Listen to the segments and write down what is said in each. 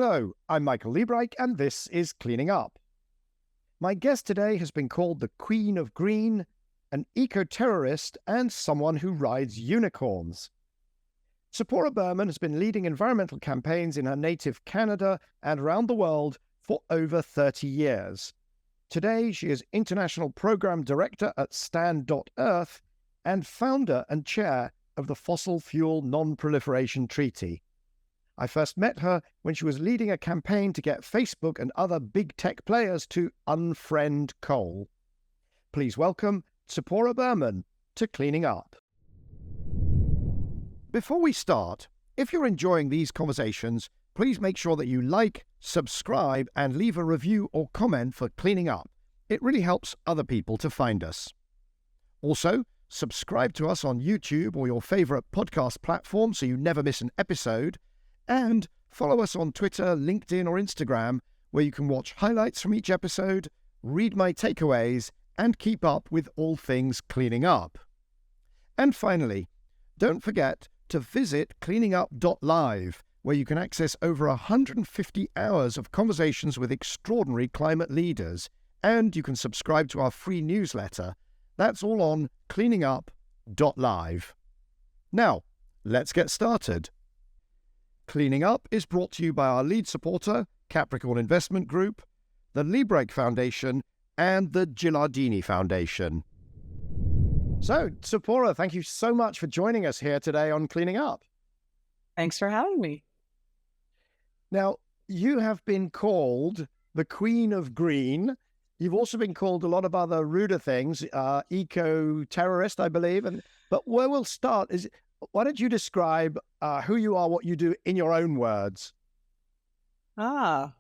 Hello, I'm Michael Liebreich, and this is Cleaning Up. My guest today has been called the Queen of Green, an eco-terrorist, and someone who rides unicorns. Tzeporah Berman has been leading environmental campaigns in her native Canada and around the world for over 30 years. Today, she is International Program Director at Stand.earth and founder and chair of the Fossil Fuel Non-Proliferation Treaty. I first met her when she was leading a campaign to get Facebook and other big tech players to unfriend coal. Please welcome Tzeporah Berman to Cleaning Up. Before we start, if you're enjoying these conversations, please make sure that you like, subscribe, and leave a review or comment for Cleaning Up. It really helps other people to find us. Also, subscribe to us on YouTube or your favorite podcast platform so you never miss an episode. And follow us on Twitter, LinkedIn, or Instagram, where you can watch highlights from each episode, read my takeaways, and keep up with all things cleaning up. And finally, don't forget to visit cleaningup.live, where you can access over 150 hours of conversations with extraordinary climate leaders, and you can subscribe to our free newsletter. That's all on cleaningup.live. Now, let's get started. Cleaning Up is brought to you by our lead supporter, Capricorn Investment Group, the Liebreich Foundation, and the Gilardini Foundation. So, Tzeporah, thank you so much for joining us here today on Cleaning Up. Thanks for having me. Now, you have been called the Queen of Green. You've also been called a lot of other ruder things, eco-terrorist, I believe. But where we'll start is, why don't you describe who you are, what you do in your own words? I've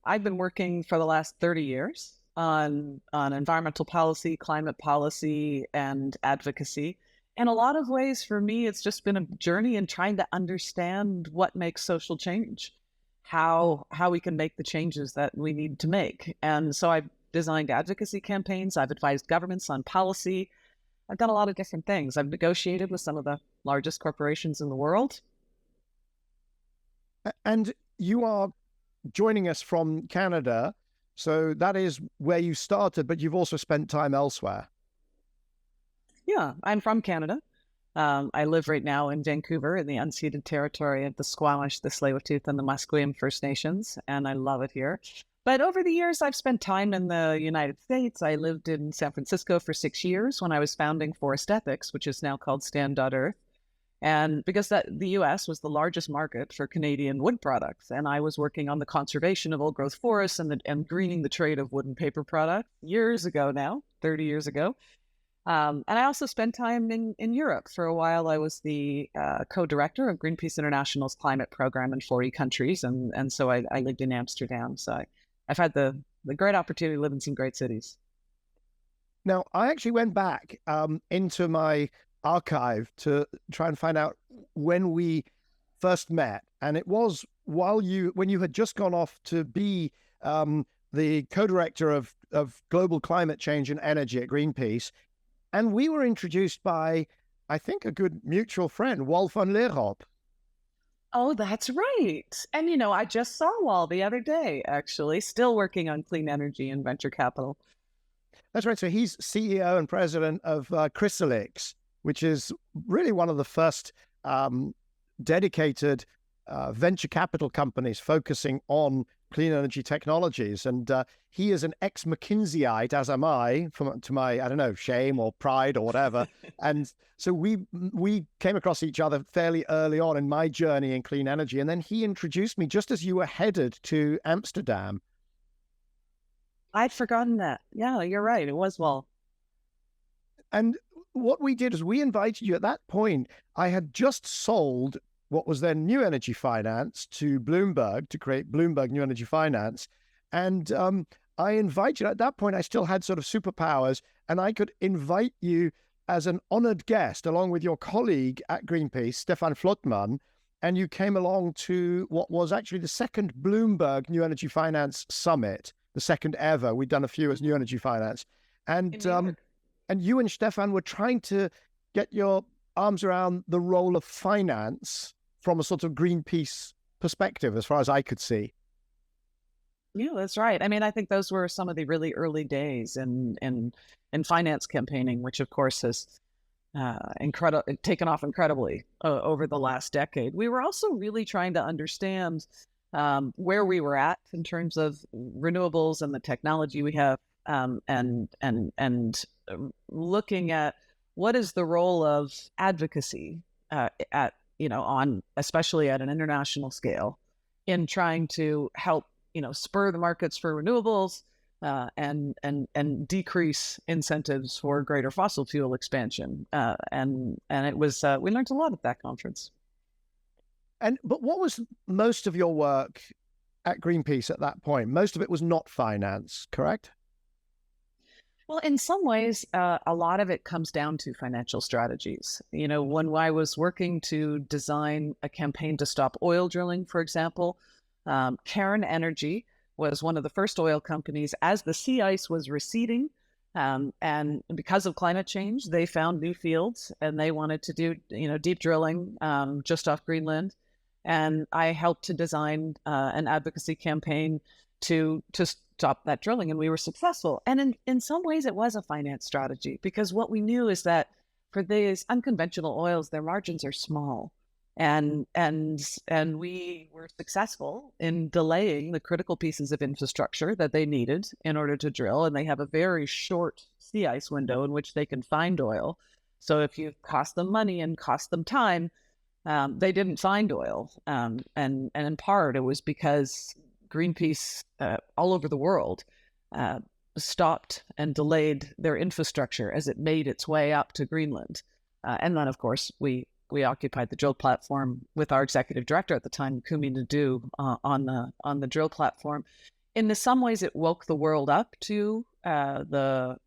been working for the last 30 years on environmental policy, climate policy, and advocacy. In a lot of ways, for me, it's just been a journey in trying to understand what makes social change, how we can make the changes that we need to make. And so I've designed advocacy campaigns. I've advised governments on policy. I've done a lot of different things. I've negotiated with some of the largest corporations in the world. And you are joining us from Canada, so that is where you started, but you've also spent time elsewhere. Yeah, I'm from Canada. I live right now in Vancouver in the unceded territory of the Squamish, the Tsleil-Waututh, and the Musqueam First Nations, and I love it here. But over the years, I've spent time in the United States. I lived in San Francisco for 6 years when I was founding Forest Ethics, which is now called Stand.earth. And because the U.S. was the largest market for Canadian wood products, and I was working on the conservation of old-growth forests and greening the trade of wood and paper products years ago now, 30 years ago. And I also spent time in Europe. For a while, I was the co-director of Greenpeace International's climate program in 40 countries, and so I lived in Amsterdam. So I've had the great opportunity to live in some great cities. Now, I actually went back into my archive to try and find out when we first met. And it was when you had just gone off to be the co-director of global climate change and energy at Greenpeace. And we were introduced by, I think, a good mutual friend, Wal van Leerop. Oh, that's right. And, I just saw Wal the other day, actually, still working on clean energy and venture capital. That's right. So he's CEO and president of Chrysalix, which is really one of the first dedicated venture capital companies focusing on clean energy technologies. And he is an ex-McKinseyite, as am I, to my, I don't know, shame or pride or whatever. And so we came across each other fairly early on in my journey in clean energy. And then he introduced me just as you were headed to Amsterdam. I'd forgotten that. Yeah, you're right. It was Wal. And what we did is we invited you at that point. I had just sold what was then New Energy Finance to Bloomberg to create Bloomberg New Energy Finance. And I invited you, at that point, I still had sort of superpowers, and I could invite you as an honored guest along with your colleague at Greenpeace, Stefan Flotman. And you came along to what was actually the second Bloomberg New Energy Finance Summit, the second ever. We'd done a few as New Energy Finance. And you and Stefan were trying to get your arms around the role of finance from a sort of Greenpeace perspective, as far as I could see. Yeah, that's right. I mean, I think those were some of the really early days in finance campaigning, which of course has taken off incredibly over the last decade. We were also really trying to understand where we were at in terms of renewables and the technology we have, and looking at what is the role of advocacy at on especially at an international scale in trying to help spur the markets for renewables, and decrease incentives for greater fossil fuel expansion. And it was we learned a lot at that conference. But what was most of your work at Greenpeace at that point? Most of it was not finance, correct? Well, in some ways, a lot of it comes down to financial strategies. When I was working to design a campaign to stop oil drilling, for example, Cairn Energy was one of the first oil companies as the sea ice was receding. And because of climate change, they found new fields and they wanted to do, deep drilling just off Greenland. And I helped to design an advocacy campaign to stop that drilling, and we were successful. And in some ways, it was a finance strategy, because what we knew is that for these unconventional oils, their margins are small. And we were successful in delaying the critical pieces of infrastructure that they needed in order to drill. And they have a very short sea ice window in which they can find oil. So if you cost them money and cost them time, they didn't find oil. And in part, it was because Greenpeace all over the world stopped and delayed their infrastructure as it made its way up to Greenland. And then, of course, we occupied the drill platform with our executive director at the time, Kumi Nadu, on the drill platform. In some ways, it woke the world up to the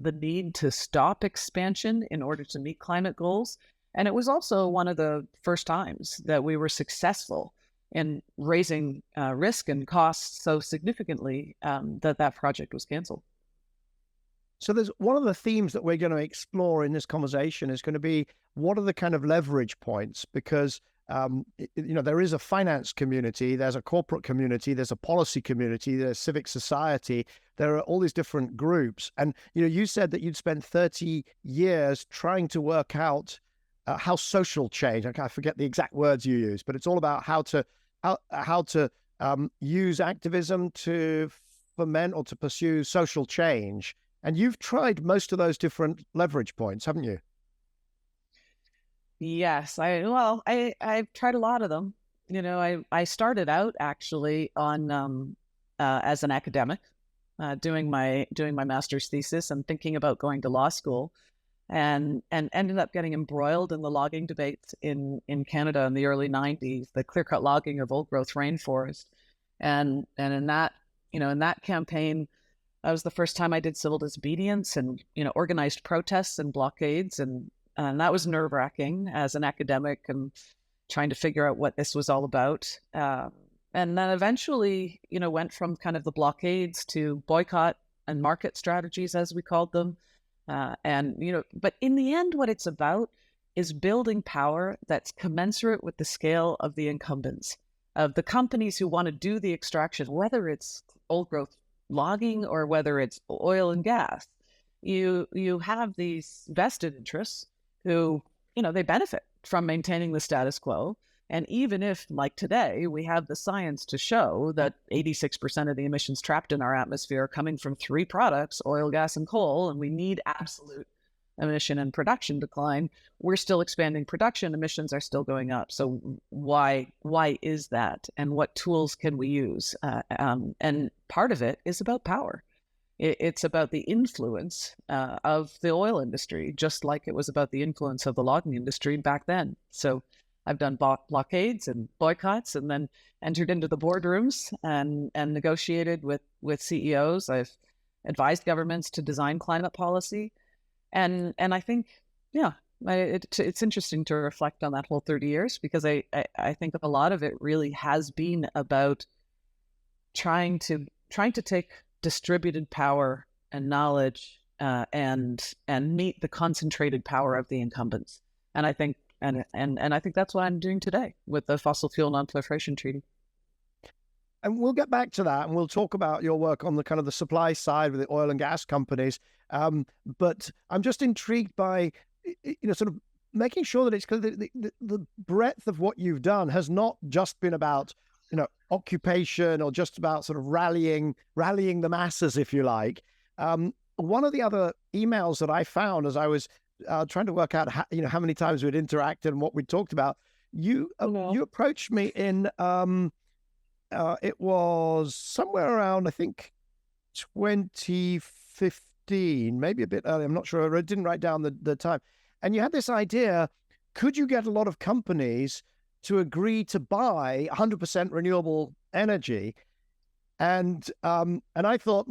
need to stop expansion in order to meet climate goals. And it was also one of the first times that we were successful in raising risk and costs so significantly that project was canceled. So there's one of the themes that we're going to explore in this conversation is going to be, what are the kind of leverage points? Because there is a finance community, there's a corporate community, there's a policy community, there's civic society. There are all these different groups. And you said that you'd spent 30 years trying to work out how social change, I forget the exact words you use, but it's all about how to use activism to foment or to pursue social change. And you've tried most of those different leverage points, haven't you? Yes, I've tried a lot of them. I started out actually on as an academic, doing my master's thesis and thinking about going to law school, and ended up getting embroiled in the logging debates in Canada in the early 90s, the clear-cut logging of old-growth rainforest, and in that campaign, that was the first time I did civil disobedience and organized protests and blockades, and that was nerve-wracking as an academic and trying to figure out what this was all about. And then eventually, went from kind of the blockades to boycott and market strategies, as we called them. But in the end, what it's about is building power that's commensurate with the scale of the incumbents, of the companies who want to do the extraction, whether it's old growth logging or whether it's oil and gas. You have these vested interests who, they benefit from maintaining the status quo. And even if, like today, we have the science to show that 86% of the emissions trapped in our atmosphere are coming from three products, oil, gas, and coal, and we need absolute emission and production decline, we're still expanding production, emissions are still going up. So why is that? And what tools can we use? And part of it is about power. It's about the influence of the oil industry, just like it was about the influence of the logging industry back then. So I've done blockades and boycotts, and then entered into the boardrooms and negotiated with CEOs. I've advised governments to design climate policy. And I think, it's interesting to reflect on that whole 30 years, because I think a lot of it really has been about trying to take distributed power and knowledge and meet the concentrated power of the incumbents. And I think And I think that's what I'm doing today with the Fossil Fuel Non-Proliferation Treaty. And we'll get back to that, and we'll talk about your work on the kind of the supply side with the oil and gas companies. But I'm just intrigued by, sort of making sure that it's clear that the breadth of what you've done has not just been about, occupation or just about sort of rallying the masses, if you like. One of the other emails that I found as I was trying to work out how many times we'd interacted and what we talked about, you approached me in it was somewhere around, I think, 2015, maybe a bit early. I'm not sure. I didn't write down the time. And you had this idea: could you get a lot of companies to agree to buy 100% renewable energy? And I thought,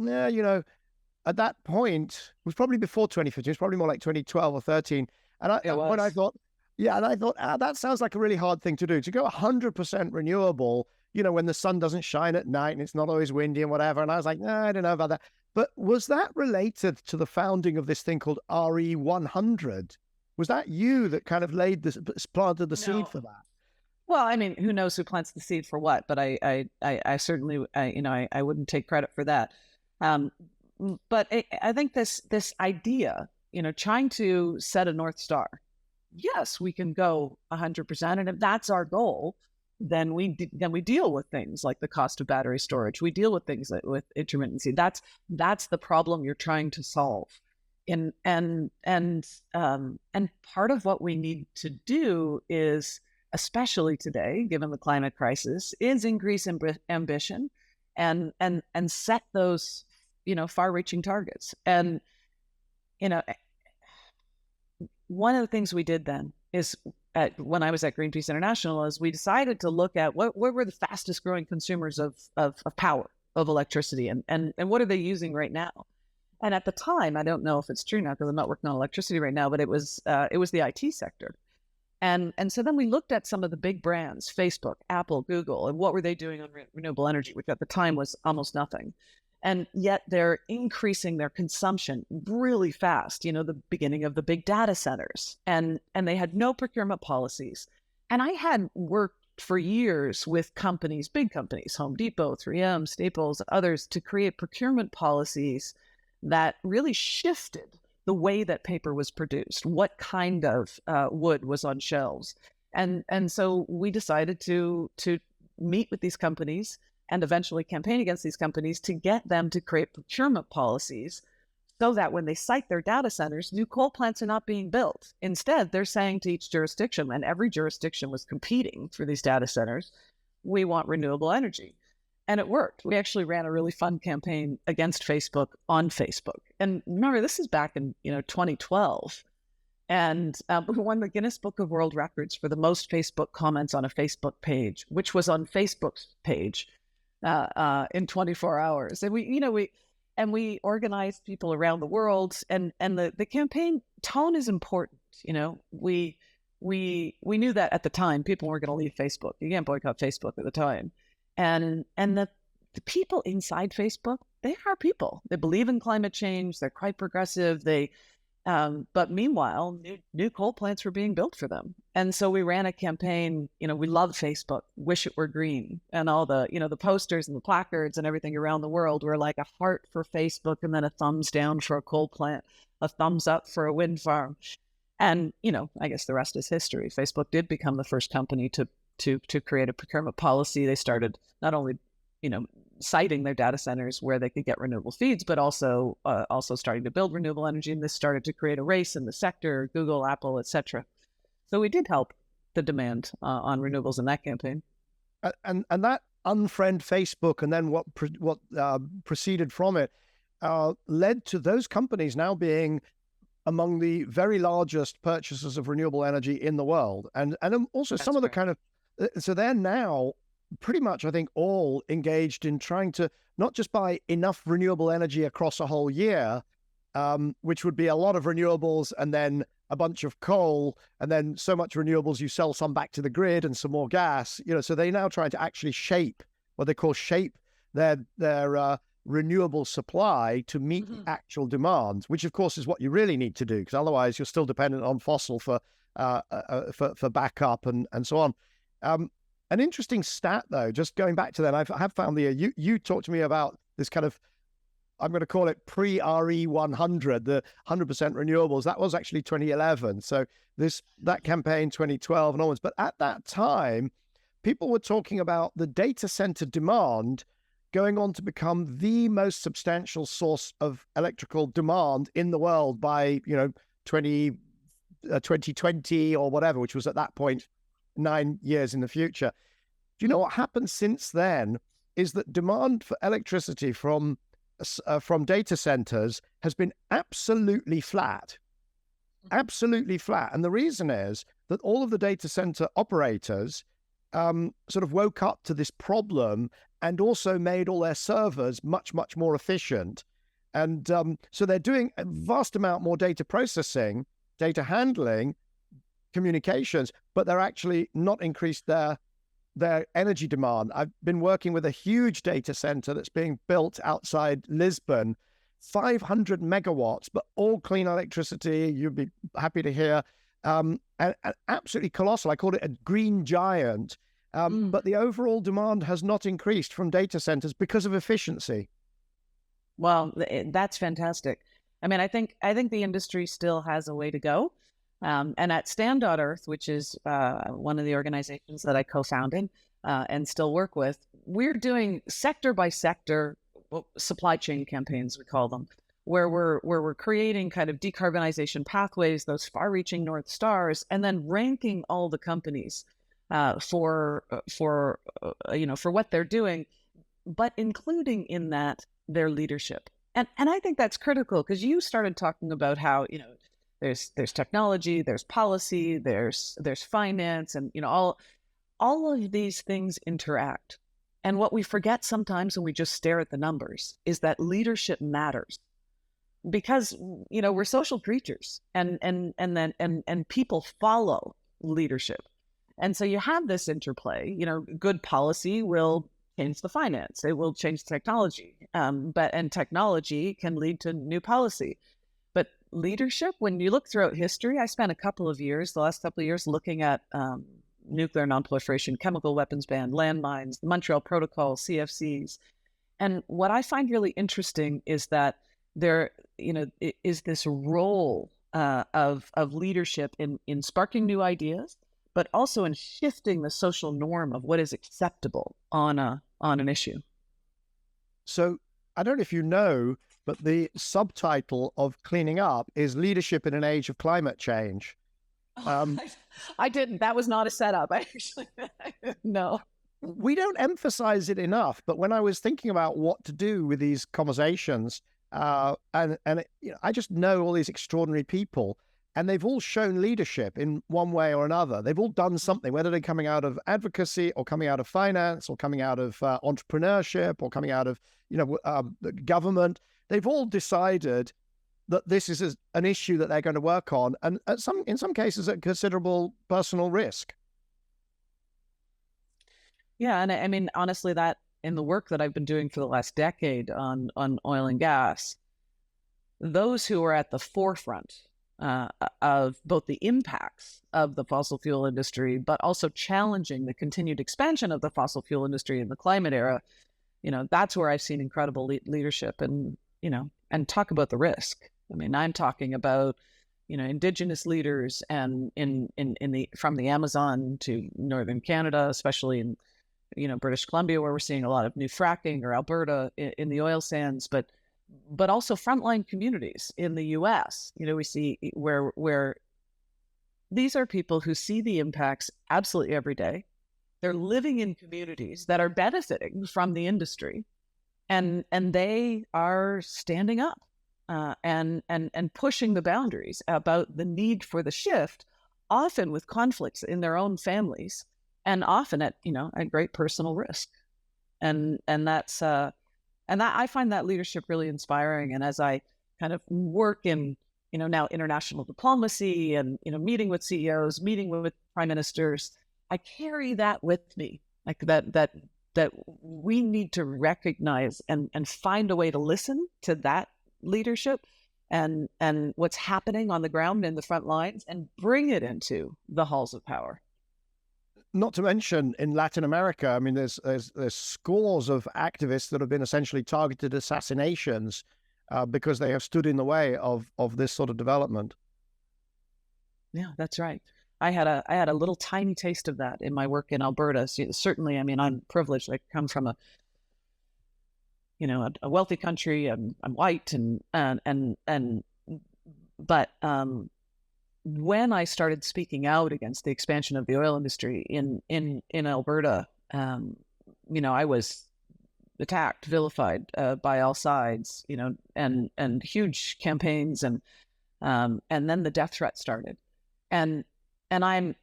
at that point, it was probably before 2015. It's probably more like 2012 or 13. And I thought, that sounds like a really hard thing to do, to go 100% renewable, when the sun doesn't shine at night and it's not always windy and whatever. And I was like, I don't know about that. But was that related to the founding of this thing called RE100? Was that you that kind of planted the seed for that? Well, I mean, who knows who plants the seed for what? But I certainly, I wouldn't take credit for that. But I think this idea, trying to set a North Star. Yes, we can go 100%, and if that's our goal, then we deal with things like the cost of battery storage. We deal with things with intermittency. That's the problem you're trying to solve. And part of what we need to do is, especially today, given the climate crisis, is increase ambition and set those, far-reaching targets. And, one of the things we did then is, when I was at Greenpeace International, is we decided to look at what were the fastest growing consumers of power, of electricity, and what are they using right now? And at the time, I don't know if it's true now because I'm not working on electricity right now, but it was the IT sector. And so then we looked at some of the big brands, Facebook, Apple, Google, and what were they doing on renewable energy, which at the time was almost nothing. And yet they're increasing their consumption really fast, the beginning of the big data centers. And they had no procurement policies. And I had worked for years with companies, big companies, Home Depot, 3M, Staples, others, to create procurement policies that really shifted the way that paper was produced, what kind of wood was on shelves. And so we decided to meet with these companies and eventually campaign against these companies to get them to create procurement policies so that when they site their data centers, new coal plants are not being built. Instead, they're saying to each jurisdiction, and every jurisdiction was competing for these data centers, we want renewable energy. And it worked. We actually ran a really fun campaign against Facebook on Facebook. And remember, this is back in 2012. And we won the Guinness Book of World Records for the most Facebook comments on a Facebook page, which was on Facebook's page in 24 hours. And we organized people around the world. And the campaign tone is important. We knew that at the time people weren't going to leave Facebook. You can't boycott Facebook at the time. And the people inside Facebook, they are people. They believe in climate change. They're quite progressive. But meanwhile, new coal plants were being built for them. And so we ran a campaign. We love Facebook, wish it were green, and all the the posters and the placards and everything around the world were like a heart for Facebook, and then a thumbs down for a coal plant, a thumbs up for a wind farm. And I guess the rest is history. Facebook did become the first company to create a procurement policy. They started not only, siting their data centers where they could get renewable feeds, but also starting to build renewable energy. And this started to create a race in the sector, Google, Apple, etc. So we did help the demand on renewables in that campaign. And that unfriend Facebook, and then what proceeded from it, led to those companies now being among the very largest purchasers of renewable energy in the world. And also That's some of the right. kind of, so they're now pretty much, I think, all engaged in trying to not just buy enough renewable energy across a whole year, which would be a lot of renewables and then a bunch of coal, and then so much renewables you sell some back to the grid and some more gas. So they're now trying to actually shape what they call their renewable supply to meet the actual demand, which of course is what you really need to do, because otherwise you're still dependent on fossil for backup and so on. An interesting stat, though, just going back to that, I have found you talked to me about this kind of, I'm going to call it pre-RE 100, the 100% renewables. That was actually 2011. So that campaign 2012 and onwards. But at that time, people were talking about the data center demand going on to become the most substantial source of electrical demand in the world by 2020 or whatever, which was at that point 9 years in the future. Do you know what happened since then? Is that demand for electricity from data centers has been absolutely flat. Absolutely flat. And the reason is that all of the data center operators sort of woke up to this problem and also made all their servers much, much more efficient. And so they're doing a vast amount more data processing, data handling, communications, but they're actually not increased their energy demand. I've been working with a huge data center that's being built outside Lisbon, 500 megawatts, but all clean electricity. You'd be happy to hear. And absolutely colossal. I call it a green giant. But the overall demand has not increased from data centers because of efficiency. Well, that's fantastic. I mean, I think the industry still has a way to go. And at Stand.earth, which is one of the organizations that I co-founded and still work with, we're doing sector by sector supply chain campaigns, we call them, where we're creating kind of decarbonization pathways, those far-reaching North Stars, and then ranking all the companies for what they're doing, but including in that their leadership. And I think that's critical, because you started talking about how there's technology, there's policy, there's finance, and all of these things interact. And what we forget sometimes when we just stare at the numbers is that leadership matters, because we're social creatures, and people follow leadership. And so you have this interplay. Good policy will change the finance, it will change technology, and technology can lead to new policy. But leadership, when you look throughout history, I spent the last couple of years looking at nuclear non-proliferation, chemical weapons ban, landmines, the Montreal Protocol, CFCs. And what I find really interesting is that there is this role of leadership in sparking new ideas, but also in shifting the social norm of what is acceptable on an issue. So I don't know if you know, but the subtitle of Cleaning Up is Leadership in an Age of Climate Change. I didn't. That was not a setup. No. We don't emphasize it enough, but when I was thinking about what to do with these conversations, I just know all these extraordinary people, and they've all shown leadership in one way or another. They've all done something, whether they're coming out of advocacy or coming out of finance or coming out of entrepreneurship or coming out of the government. They've all decided that this is an issue that they're going to work on, and in some cases at considerable personal risk. Yeah, and I mean, honestly, that in the work that I've been doing for the last decade on oil and gas, those who are at the forefront of both the impacts of the fossil fuel industry, but also challenging the continued expansion of the fossil fuel industry in the climate era, that's where I've seen incredible leadership, and talk about the risk. I mean, I'm talking about, indigenous leaders, and from the Amazon to northern Canada, especially in, British Columbia, where we're seeing a lot of new fracking, or Alberta in the oil sands, but also frontline communities in the U.S. We see where these are people who see the impacts absolutely every day. They're living in communities that are benefiting from the industry, and they are standing up and pushing the boundaries about the need for the shift, often with conflicts in their own families, and often at great personal risk. And that's and that, I find that leadership really inspiring. And as I kind of work in now international diplomacy, and meeting with CEOs, meeting with prime ministers, I carry that with me, like that that we need to recognize and find a way to listen to that leadership and what's happening on the ground in the front lines and bring it into the halls of power. Not to mention in Latin America, I mean, there's scores of activists that have been essentially targeted assassinations because they have stood in the way of this sort of development. Yeah, that's right. I had a little tiny taste of that in my work in Alberta. So certainly, I mean, I'm privileged. I come from a wealthy country. I'm white, but when I started speaking out against the expansion of the oil industry in Alberta, I was attacked, vilified by all sides, and huge campaigns, and then the death threat started, and I'm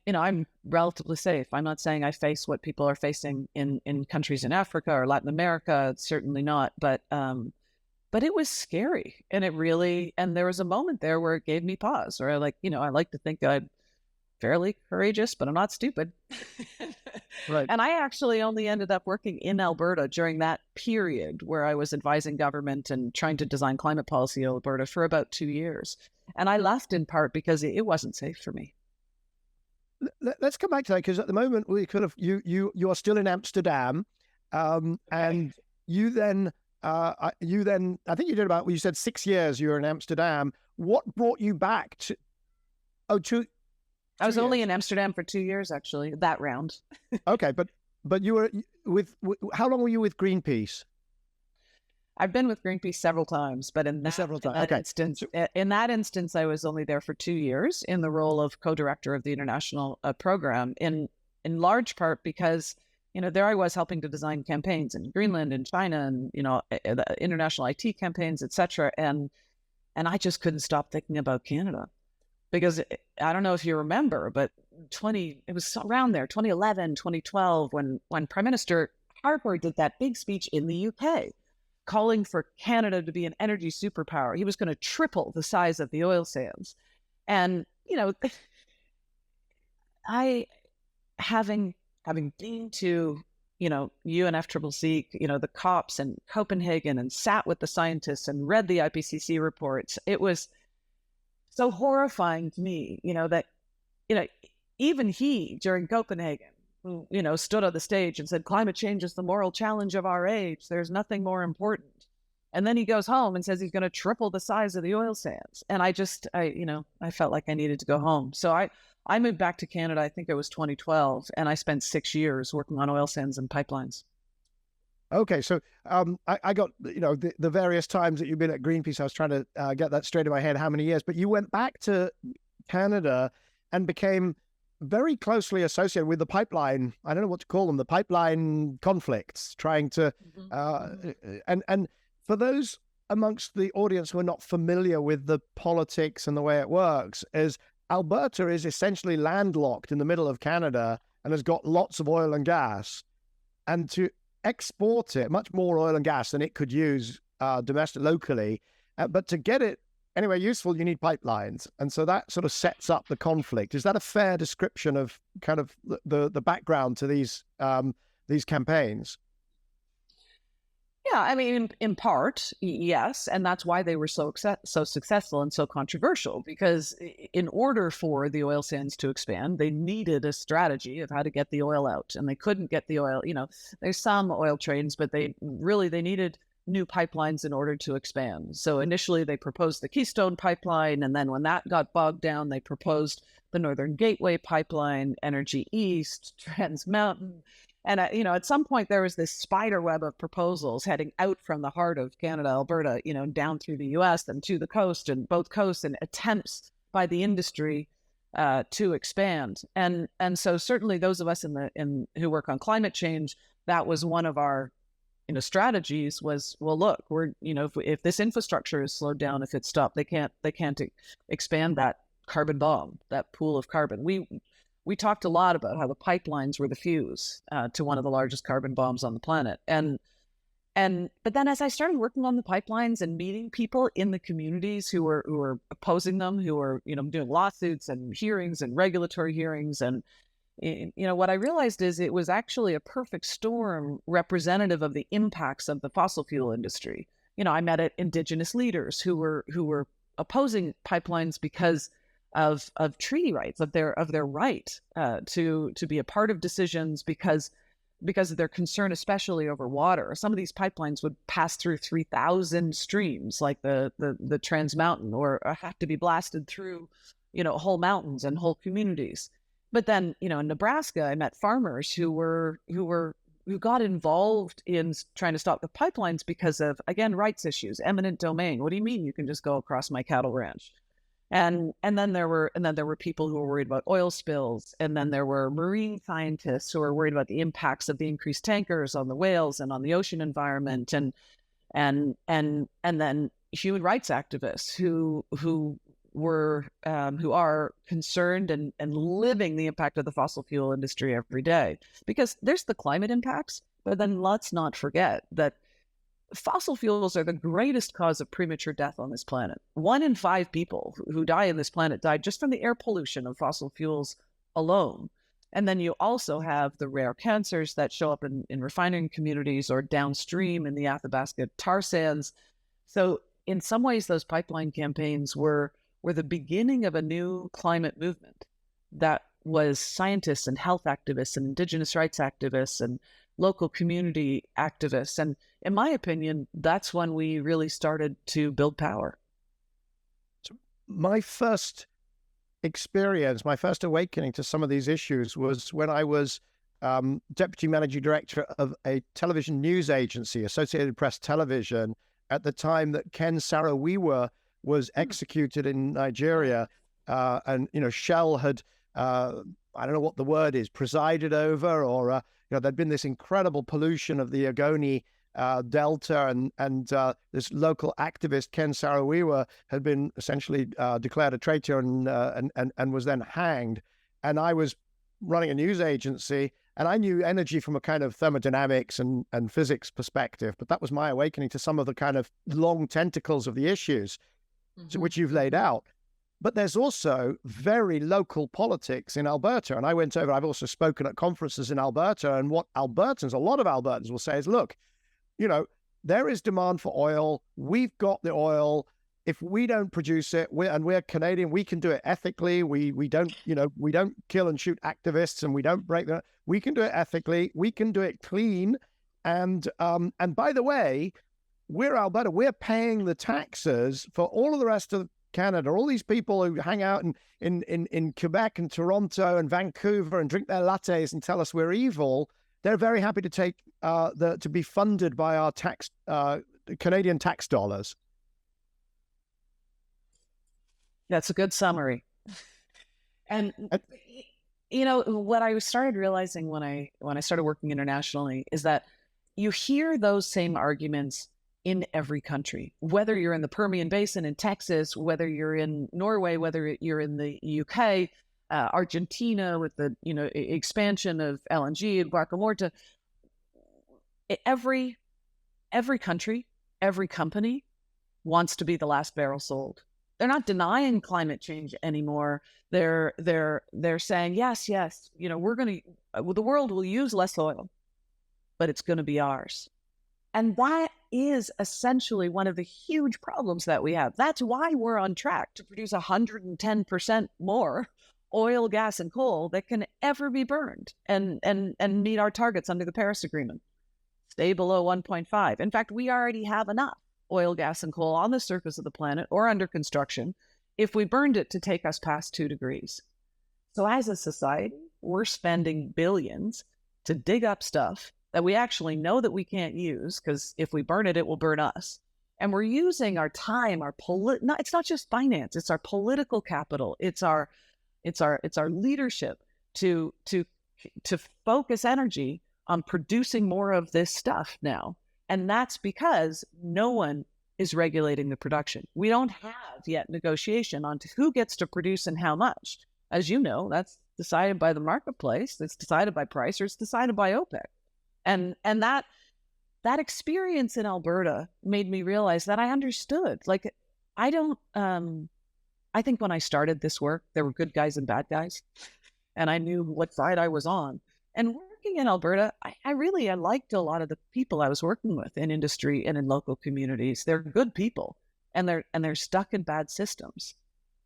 relatively safe. I'm not saying I face what people are facing in countries in Africa or Latin America, certainly not, but it was scary, and there was a moment there where it gave me pause, or I like to think I'm fairly courageous, but I'm not stupid. Right. And I actually only ended up working in Alberta during that period where I was advising government and trying to design climate policy in Alberta for about 2 years. And I left in part because it wasn't safe for me. Let's come back to that, because at the moment we kind of you are still in Amsterdam, and you then I think you did about, you said 6 years you were in Amsterdam. What brought you back to? I was only in Amsterdam for 2 years, actually, that round. Okay, but you were with how long were you with Greenpeace? I've been with Greenpeace several times, but in that instance, I was only there for 2 years in the role of co-director of the international program, in large part because, there I was helping to design campaigns in Greenland and China and, the international IT campaigns, etc. And I just couldn't stop thinking about Canada, because I don't know if you remember, but it was around there, 2011, 2012, when Prime Minister Harper did that big speech in the UK, calling for Canada to be an energy superpower. He was going to triple the size of the oil sands. And, I, having been to, UNFCCC, the COPs and Copenhagen, and sat with the scientists and read the IPCC reports, it was so horrifying to me, that, even he, during Copenhagen, who, stood on the stage and said, climate change is the moral challenge of our age. There's nothing more important. And then he goes home and says he's going to triple the size of the oil sands. And I felt like I needed to go home. So I moved back to Canada, I think it was 2012, and I spent 6 years working on oil sands and pipelines. Okay, so I got, the various times that you've been at Greenpeace, I was trying to get that straight in my head, how many years, but you went back to Canada and became very closely associated with the pipeline, I don't know what to call them, the pipeline conflicts, trying to, and for those amongst the audience who are not familiar with the politics and the way it works, is Alberta is essentially landlocked in the middle of Canada and has got lots of oil and gas, and to export it, much more oil and gas than it could use locally, but to get it anyway useful, you need pipelines. And so that sort of sets up the conflict. Is that a fair description of kind of the background to these campaigns? Yeah, I mean, in part, yes. And that's why they were so successful and so controversial, because in order for the oil sands to expand, they needed a strategy of how to get the oil out. And they couldn't get the oil, there's some oil trains, but they needed new pipelines in order to expand. So initially they proposed the Keystone Pipeline. And then when that got bogged down, they proposed the Northern Gateway Pipeline, Energy East, Trans Mountain. And, at some point there was this spider web of proposals heading out from the heart of Canada, Alberta, down through the US and to the coast and both coasts, and attempts by the industry to expand. And so certainly those of us who work on climate change, that was one of our strategies was, well, look, we're, if this infrastructure is slowed down, if it's stopped, they can't expand that carbon bomb, that pool of carbon. We talked a lot about how the pipelines were the fuse to one of the largest carbon bombs on the planet. But then as I started working on the pipelines and meeting people in the communities who were opposing them, who were, doing lawsuits and hearings and regulatory hearings, and what I realized is it was actually a perfect storm representative of the impacts of the fossil fuel industry. I met indigenous leaders who were opposing pipelines because of treaty rights, of their right to be a part of decisions, because of their concern, especially over water. Some of these pipelines would pass through 3,000 streams, like the Trans Mountain, or have to be blasted through, whole mountains and whole communities. But then, in Nebraska, I met farmers who got involved in trying to stop the pipelines because of, again, rights issues, eminent domain. What do you mean you can just go across my cattle ranch? And then there were people who were worried about oil spills, and then there were marine scientists who were worried about the impacts of the increased tankers on the whales and on the ocean environment, and then human rights activists who are concerned and living the impact of the fossil fuel industry every day. Because there's the climate impacts, but then let's not forget that fossil fuels are the greatest cause of premature death on this planet. 1 in 5 people who die on this planet died just from the air pollution of fossil fuels alone. And then you also have the rare cancers that show up in refining communities or downstream in the Athabasca tar sands. So in some ways, those pipeline campaigns were the beginning of a new climate movement that was scientists and health activists and indigenous rights activists and local community activists. And in my opinion, that's when we really started to build power. So my first experience, my first awakening to some of these issues was when I was deputy managing director of a television news agency, Associated Press Television, at the time that Ken Saro-Wiwa was executed in Nigeria. And, Shell had, I don't know what the word is, presided over, or, there'd been this incredible pollution of the Ogoni Delta, and this local activist, Ken Saro-Wiwa, had been essentially declared a traitor and was then hanged. And I was running a news agency, and I knew energy from a kind of thermodynamics and physics perspective, but that was my awakening to some of the kind of long tentacles of the issues, which you've laid out. But there's also very local politics in Alberta. And I went over, I've also spoken at conferences in Alberta, and what a lot of Albertans will say is, look, there is demand for oil. We've got the oil. If we don't produce it, we're Canadian, we can do it ethically. We don't kill and shoot activists, and we don't break them. We can do it ethically. We can do it clean. And by the way, we're Alberta. We're paying the taxes for all of the rest of Canada. All these people who hang out in Quebec and Toronto and Vancouver and drink their lattes and tell us we're evil, they're very happy to take to be funded by our Canadian tax dollars. That's a good summary. And what I started realizing when I started working internationally is that you hear those same arguments in every country, whether you're in the Permian Basin in Texas, whether you're in Norway, whether you're in the UK, Argentina with the expansion of LNG and Vaca Muerta. Every country, every company wants to be the last barrel sold. They're not denying climate change anymore. They're saying yes, the world will use less oil, but it's going to be ours. And that is essentially one of the huge problems that we have. That's why we're on track to produce 110% more oil, gas, and coal that can ever be burned and meet our targets under the Paris Agreement. Stay below 1.5. In fact, we already have enough oil, gas, and coal on the surface of the planet or under construction if we burned it to take us past 2 degrees. So as a society, we're spending billions to dig up stuff that we actually know that we can't use, because if we burn it, it will burn us. And we're using our time, it's not just finance, it's our political capital, it's our leadership to focus energy on producing more of this stuff now. And that's because no one is regulating the production. We don't have yet negotiation on who gets to produce and how much. As you know, that's decided by the marketplace, it's decided by price, or it's decided by OPEC. And that experience in Alberta made me realize that I understood. Like, I think when I started this work, there were good guys and bad guys. and I knew what side I was on. And working in Alberta, I liked a lot of the people I was working with in industry and in local communities. They're good people, and they're stuck in bad systems.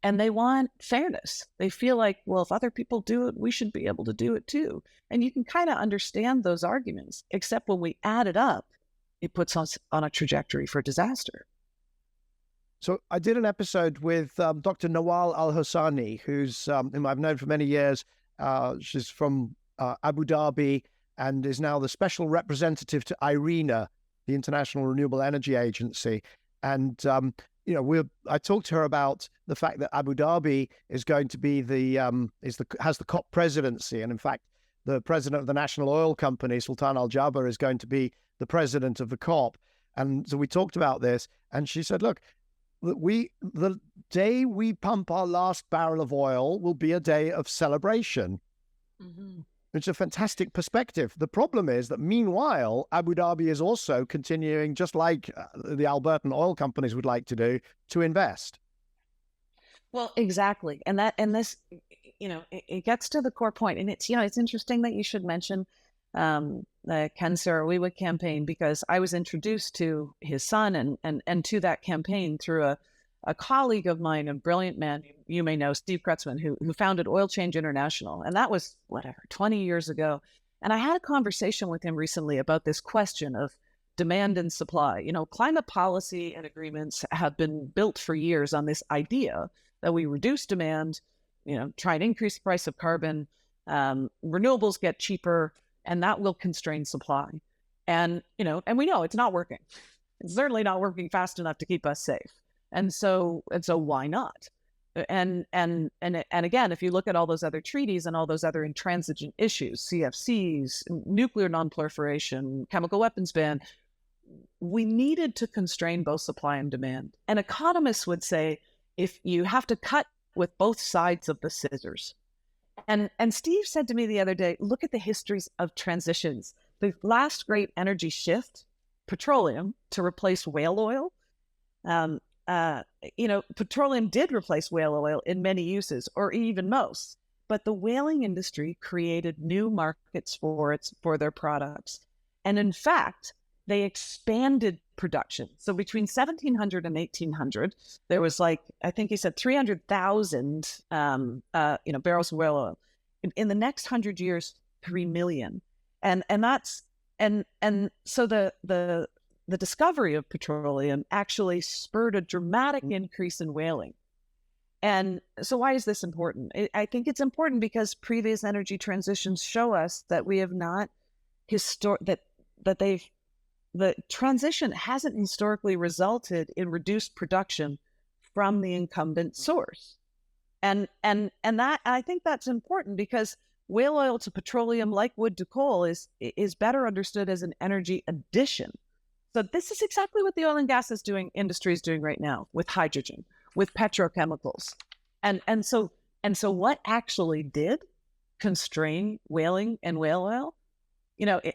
And they want fairness. They feel like, well, if other people do it, we should be able to do it too. And you can kind of understand those arguments, except when we add it up, it puts us on a trajectory for disaster. So I did an episode with Dr. Nawal Al-Hossani, whom I've known for many years. She's from Abu Dhabi and is now the special representative to IRENA, the International Renewable Energy Agency. And I talked to her about the fact that Abu Dhabi is going to be has the COP presidency, and in fact, the president of the national oil company, Sultan Al Jaber, is going to be the president of the COP. And so we talked about this, and she said, "Look, the day we pump our last barrel of oil will be a day of celebration." Mm-hmm. It's a fantastic perspective. The problem is that meanwhile, Abu Dhabi is also continuing, just like the Albertan oil companies would like to do, to invest. Well, exactly. And this, it gets to the core point. And it's interesting that you should mention the Ken Saro-Wiwa campaign, because I was introduced to his son and to that campaign through a colleague of mine, a brilliant man you may know, Steve Kretzmann, who founded Oil Change International. And that was, 20 years ago. And I had a conversation with him recently about this question of demand and supply. Climate policy and agreements have been built for years on this idea that we reduce demand, try and increase the price of carbon, renewables get cheaper, and that will constrain supply. And we know it's not working. It's certainly not working fast enough to keep us safe. And so why not? And again, if you look at all those other treaties and all those other intransigent issues, CFCs, nuclear non-proliferation, chemical weapons ban, we needed to constrain both supply and demand. And economists would say, if you have to cut with both sides of the scissors. And Steve said to me the other day, look at the histories of transitions. The last great energy shift, petroleum to replace whale oil, petroleum did replace whale oil in many uses, or even most, but the whaling industry created new markets for their products. And in fact, they expanded production. So between 1700 and 1800, there was I think he said 300,000, barrels of whale oil. In the next 100 years, 3 million. And so the discovery of petroleum actually spurred a dramatic increase in whaling. And so why is this important? I think it's important because previous energy transitions show us that we have not the transition hasn't historically resulted in reduced production from the incumbent source. And that, I think that's important because whale oil to petroleum, like wood to coal, is better understood as an energy addition. So this is exactly what the oil and gas industry is doing right now with hydrogen, with petrochemicals. And so what actually did constrain whaling and whale oil?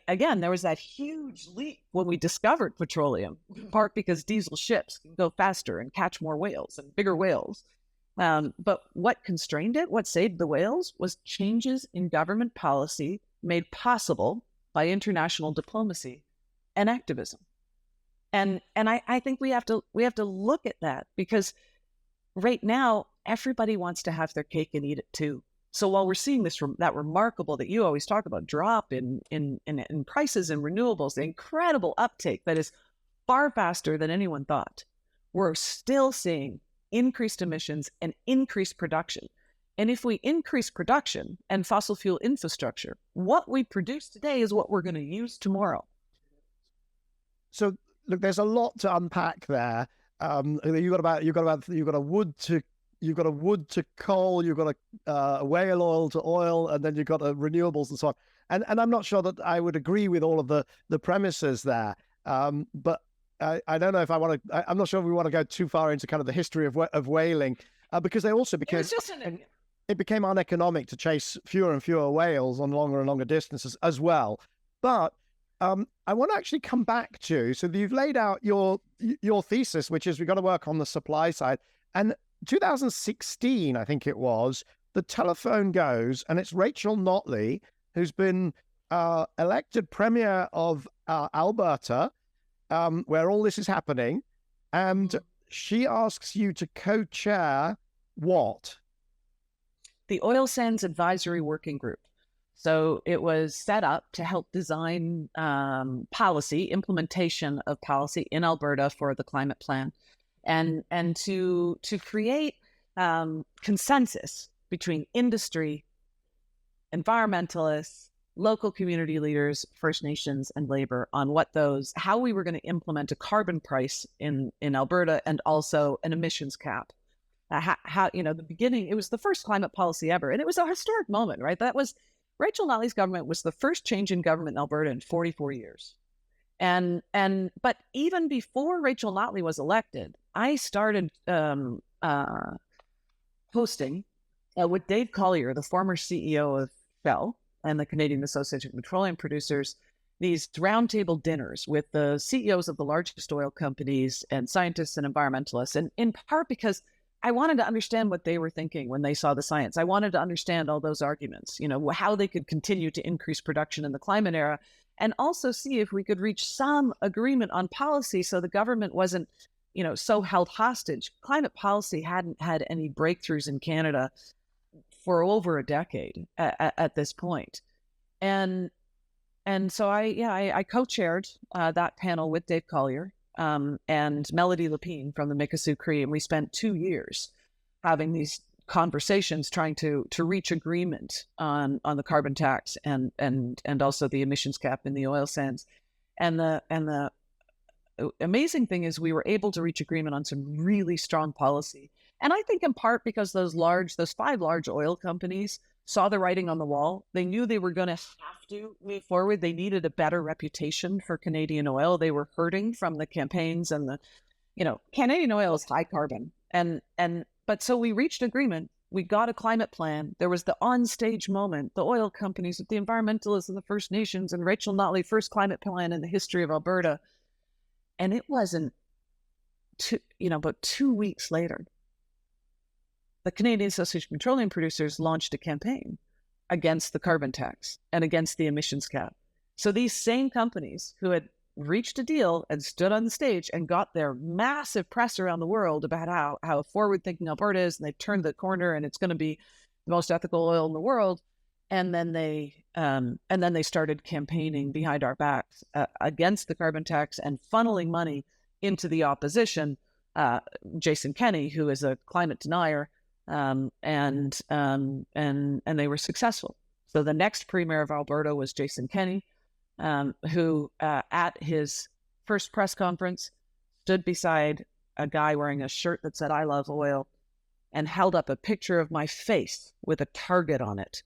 Again, there was that huge leap when we discovered petroleum, in part because diesel ships can go faster and catch more whales and bigger whales. But what constrained it, what saved the whales, was changes in government policy made possible by international diplomacy and activism. And I think we have to look at that, because right now everybody wants to have their cake and eat it too. So while we're seeing that remarkable, that you always talk about, drop in prices in renewables, the incredible uptake that is far faster than anyone thought, we're still seeing increased emissions and increased production. And if we increase production and fossil fuel infrastructure, what we produce today is what we're going to use tomorrow. So look, there's a lot to unpack there. You've got a wood to coal, you've got a whale oil to oil, and then you've got renewables and so on. And I'm not sure that I would agree with all of the premises there. But I don't know if I want to. I'm not sure if we want to go too far into kind of the history of whaling, because it became uneconomic to chase fewer and fewer whales on longer and longer distances as well. But I want to actually come back to, so you've laid out your thesis, which is we've got to work on the supply side. And 2016, I think it was, the telephone goes, and it's Rachel Notley, who's been elected Premier of Alberta, where all this is happening, and she asks you to co-chair what? The Oil Sands Advisory Working Group. So it was set up to help design policy, implementation of policy in Alberta for the climate plan, and to create consensus between industry, environmentalists, local community leaders, First Nations, and labor on how we were going to implement a carbon price in Alberta, and also an emissions cap. The beginning, it was the first climate policy ever, and it was a historic moment, right? That was Rachel Notley's government was the first change in government in Alberta in 44 years. But even before Rachel Notley was elected, I started hosting with Dave Collier, the former CEO of Shell and the Canadian Association of Petroleum Producers, these roundtable dinners with the CEOs of the largest oil companies and scientists and environmentalists, and in part because I wanted to understand what they were thinking when they saw the science. I wanted to understand all those arguments, how they could continue to increase production in the climate era, and also see if we could reach some agreement on policy so the government wasn't, so held hostage. Climate policy hadn't had any breakthroughs in Canada for over a decade at this point. And so I co-chaired that panel with Dave Collier and Melody Lepine from the Mikisew Cree, and we spent 2 years having these conversations trying to reach agreement on the carbon tax and also the emissions cap in the oil sands. And the amazing thing is we were able to reach agreement on some really strong policy. And I think in part because those 5 large oil companies saw the writing on the wall. They knew they were going to have to move forward. They needed a better reputation for Canadian oil. They were hurting from the campaigns and Canadian oil is high carbon. But so we reached agreement. We got a climate plan. There was the on-stage moment, the oil companies with the environmentalists and the First Nations and Rachel Notley, first climate plan in the history of Alberta. And it wasn't, about 2 weeks later, the Canadian Association of Petroleum Producers launched a campaign against the carbon tax and against the emissions cap. So these same companies who had reached a deal and stood on the stage and got their massive press around the world about how forward-thinking Alberta is, and they've turned the corner and it's going to be the most ethical oil in the world. And then they started campaigning behind our backs against the carbon tax and funneling money into the opposition. Jason Kenney, who is a climate denier, and they were successful. So the next premier of Alberta was Jason Kenney, who at his first press conference stood beside a guy wearing a shirt that said "I love oil" and held up a picture of my face with a target on it,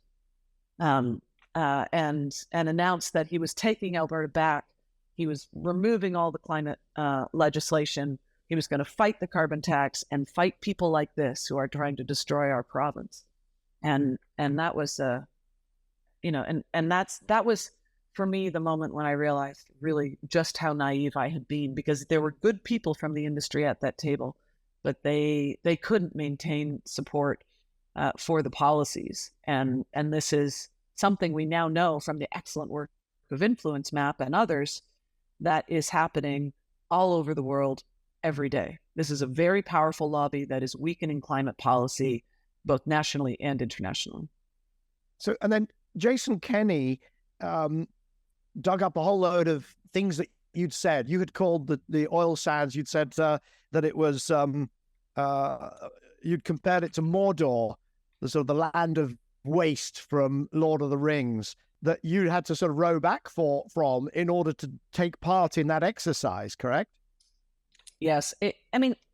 and announced that he was taking Alberta back. He was removing all the climate legislation. He was going to fight the carbon tax and fight people like this who are trying to destroy our province. And that was, that was for me the moment when I realized really just how naive I had been, because there were good people from the industry at that table, but they couldn't maintain support for the policies. And this is something we now know from the excellent work of Influence Map and others that is happening all over the world every day. This is a very powerful lobby that is weakening climate policy, both nationally and internationally. So, and then Jason Kenney dug up a whole load of things that you'd said. You had called the oil sands, you'd said that it was, you'd compared it to Mordor, the sort of the land of waste from Lord of the Rings, that you had to sort of row back from in order to take part in that exercise, correct? Yes.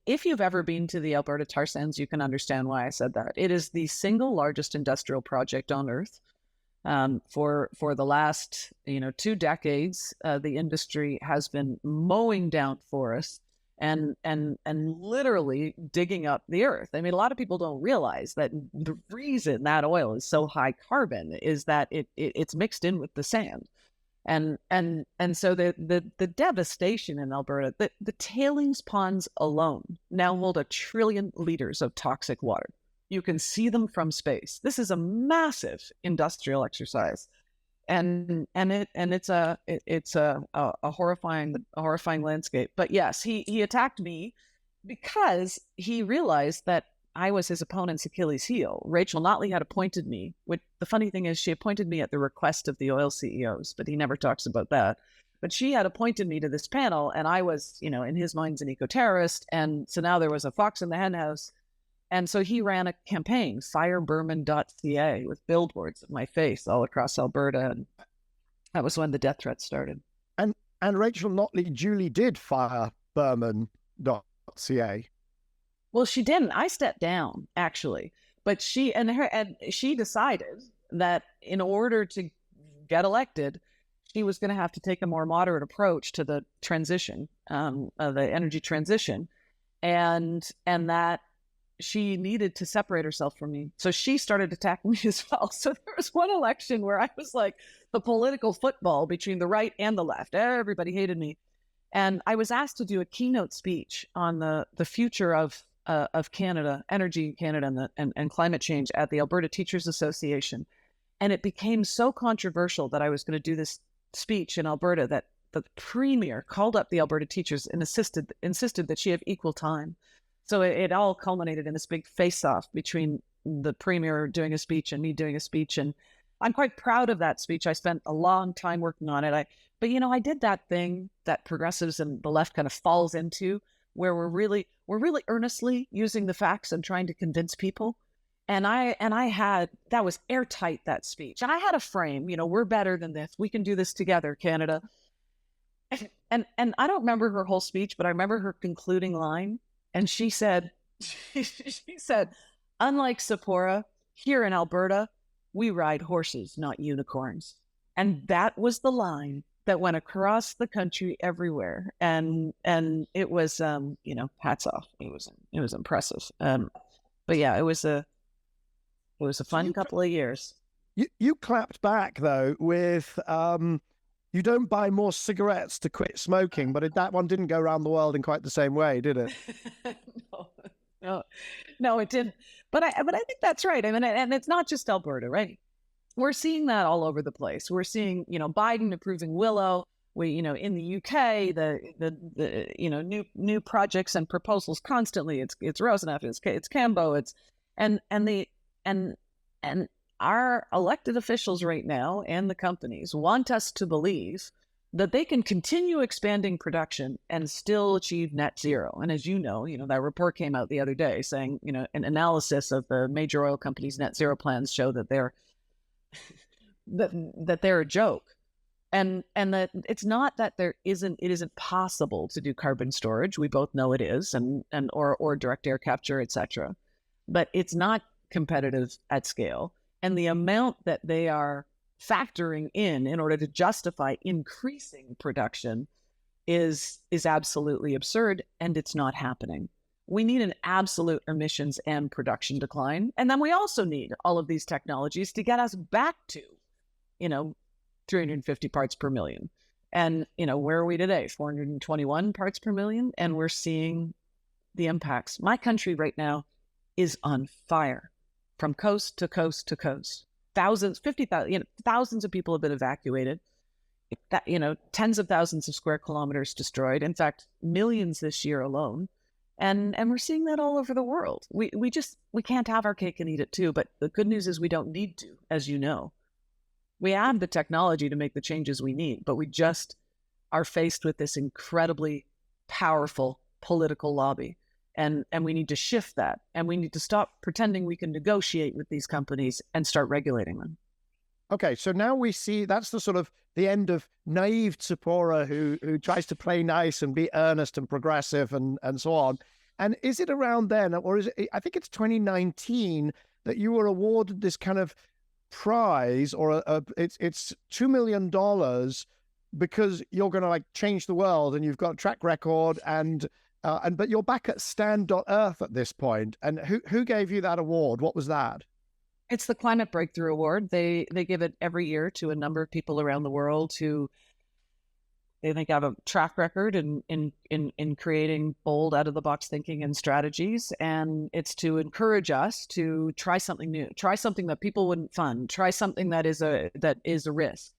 If you've ever been to the Alberta tar sands, you can understand why I said that. It is the single largest industrial project on Earth. For the last 2 decades, the industry has been mowing down forests and literally digging up the earth. A lot of people don't realize that the reason that oil is so high carbon is that it's mixed in with the sand. And so the devastation in Alberta, the tailings ponds alone now hold 1 trillion liters of toxic water. You can see them from space. This is a massive industrial exercise, and it's a horrifying landscape. But yes, he attacked me because he realized that I was his opponent's Achilles heel. Rachel Notley had appointed me. Which, the funny thing is, she appointed me at the request of the oil CEOs, but he never talks about that. But she had appointed me to this panel, and I was, in his mind's an eco-terrorist. And so now there was a fox in the henhouse. And so he ran a campaign, fireberman.ca, with billboards of my face all across Alberta. And that was when the death threats started. And Rachel Notley duly did fireberman.ca. Well, she didn't. I stepped down, actually. But she decided that in order to get elected, she was going to have to take a more moderate approach to the transition, the energy transition, and that she needed to separate herself from me. So she started attacking me as well. So there was one election where I was like the political football between the right and the left. Everybody hated me. And I was asked to do a keynote speech on the future of Canada, energy in Canada, and climate change at the Alberta Teachers Association. And it became so controversial that I was going to do this speech in Alberta that the premier called up the Alberta teachers and insisted that she have equal time. So it all culminated in this big face-off between the premier doing a speech and me doing a speech. And I'm quite proud of that speech. I spent a long time working on it. But I did that thing that progressives and the left kind of falls into, where we're really earnestly using the facts and trying to convince people. And I had, that was airtight, that speech. And I had a frame, we're better than this. We can do this together, Canada. And I don't remember her whole speech, but I remember her concluding line. And she said, unlike Tzeporah, here in Alberta, we ride horses, not unicorns. And that was the line that went across the country everywhere. And it was, hats off. It was impressive. But yeah, it was a fun couple of years. You clapped back though with, you don't buy more cigarettes to quit smoking, but that one didn't go around the world in quite the same way, did it? No, it didn't. But I think that's right. I mean, and it's not just Alberta, right? We're seeing that all over the place. We're seeing, Biden approving Willow. We, in the UK, the new projects and proposals constantly. It's Rosenf, it's Cambo, and our elected officials right now and the companies want us to believe that they can continue expanding production and still achieve net zero. And as you know, that report came out the other day saying, an analysis of the major oil companies' net zero plans show that they're that they're a joke. And that it's not that it isn't possible to do carbon storage. We both know it is, or direct air capture, etc. But it's not competitive at scale. And the amount that they are factoring in order to justify increasing production is absolutely absurd, and it's not happening. We need an absolute emissions and production decline. And then we also need all of these technologies to get us back to, 350 parts per million. And, where are we today? 421 parts per million. And we're seeing the impacts. My country right now is on fire from coast to coast to coast. Thousands, 50,000, thousands of people have been evacuated. Tens of thousands of square kilometers destroyed. In fact, millions this year alone. And we're seeing that all over the world. We can't have our cake and eat it too. But the good news is we don't need to, as you know. We have the technology to make the changes we need, but we just are faced with this incredibly powerful political lobby. And we need to shift that. And we need to stop pretending we can negotiate with these companies and start regulating them. Okay, so now we see that's the sort of the end of naive Tzeporah who tries to play nice and be earnest and progressive and so on. And is it around then, or is it, I think it's 2019, that you were awarded this kind of prize, or it's $2 million because you're going to change the world and you've got a track record but you're back at Stand.earth at this point. And who gave you that award? What was that? It's the Climate Breakthrough Award. They give it every year to a number of people around the world who They think I have a track record in creating bold, out of the box thinking and strategies, and it's to encourage us to try something new, try something that people wouldn't fund, try something that is a risk.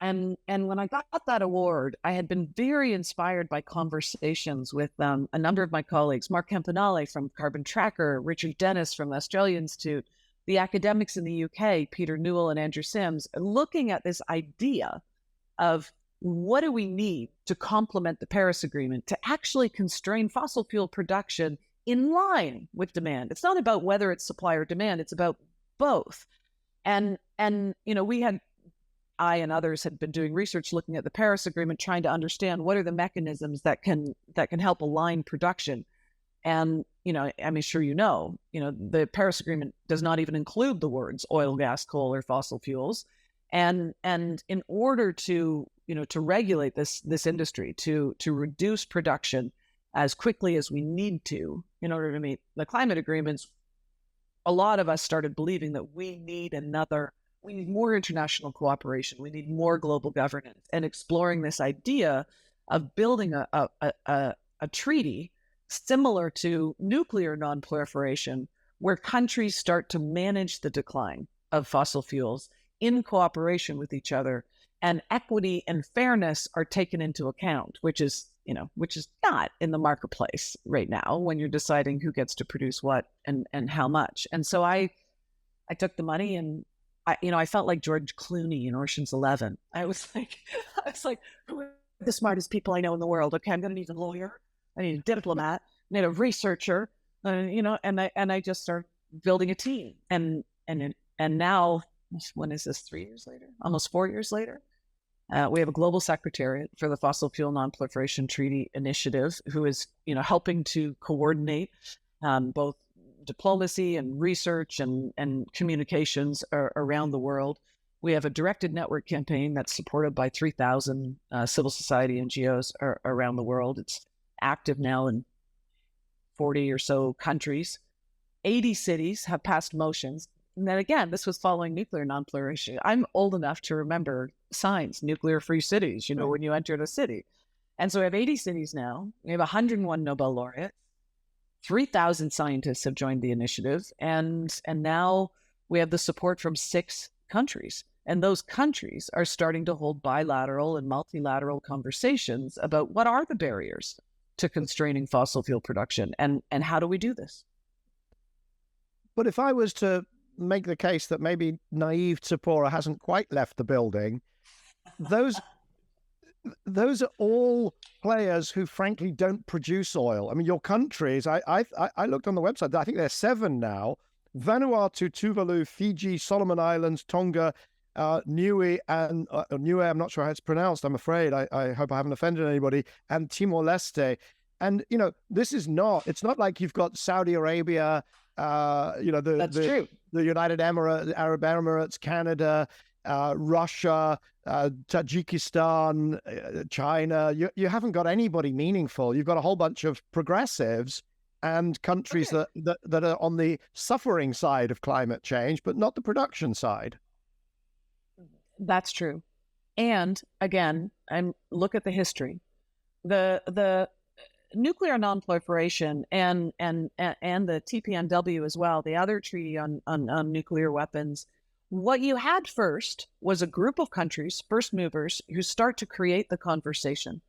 And when I got that award, I had been very inspired by conversations with a number of my colleagues, Mark Campanale from Carbon Tracker, Richard Dennis from the Australia Institute, the academics in the UK, Peter Newell and Andrew Sims, looking at this idea of what do we need to complement the Paris Agreement to actually constrain fossil fuel production in line with demand. It's not about whether it's supply or demand, it's about both. And I and others had been doing research looking at the Paris Agreement, trying to understand what are the mechanisms that can help align production. And, I'm sure the Paris Agreement does not even include the words oil, gas, coal, or fossil fuels. And in order to regulate this industry, to reduce production as quickly as we need to in order to meet the climate agreements, a lot of us started believing that we need more international cooperation. We need more global governance, and exploring this idea of building a treaty similar to nuclear non-proliferation, where countries start to manage the decline of fossil fuels in cooperation with each other, and equity and fairness are taken into account, which is not in the marketplace right now when you're deciding who gets to produce what and how much. And so I took the money, and I felt like George Clooney in Ocean's 11. I was like, who are the smartest people I know in the world? Okay, I'm going to need a lawyer. I need a diplomat. I need a researcher. And I just started building a team. And now, when is this? 3 years later? Almost 4 years later? We have a global secretariat for the Fossil Fuel Non-Proliferation Treaty initiative, who is, helping to coordinate both diplomacy and research and communications around the world. We have a directed network campaign that's supported by 3,000 civil society NGOs around the world. It's active now in 40 or so countries. 80 cities have passed motions. And then again, this was following nuclear non-proliferation. I'm old enough to remember signs, nuclear-free cities, when you entered a city. And so we have 80 cities now. We have 101 Nobel laureates. 3,000 scientists have joined the initiative, and now we have the support from 6 countries. And those countries are starting to hold bilateral and multilateral conversations about what are the barriers to constraining fossil fuel production, and how do we do this? But if I was to make the case that maybe naive Tzeporah hasn't quite left the building, those are all players who frankly don't produce oil. I mean, your countries, I looked on the website, I think there's 7 now: Vanuatu, Tuvalu, Fiji, Solomon Islands, Tonga, Niue, and Niue, I'm not sure how it's pronounced, I'm afraid. I hope I haven't offended anybody, and Timor-Leste. And, it's not like you've got Saudi Arabia, That's true. The United Arab Emirates, Canada, Russia, Tajikistan, China. You haven't got anybody meaningful. You've got a whole bunch of progressives and countries that are on the suffering side of climate change, but not the production side. That's true. And again, look at the history. The nuclear non-proliferation and the TPNW as well, the other treaty on nuclear weapons. What you had first was a group of countries, first movers, who start to create the conversation.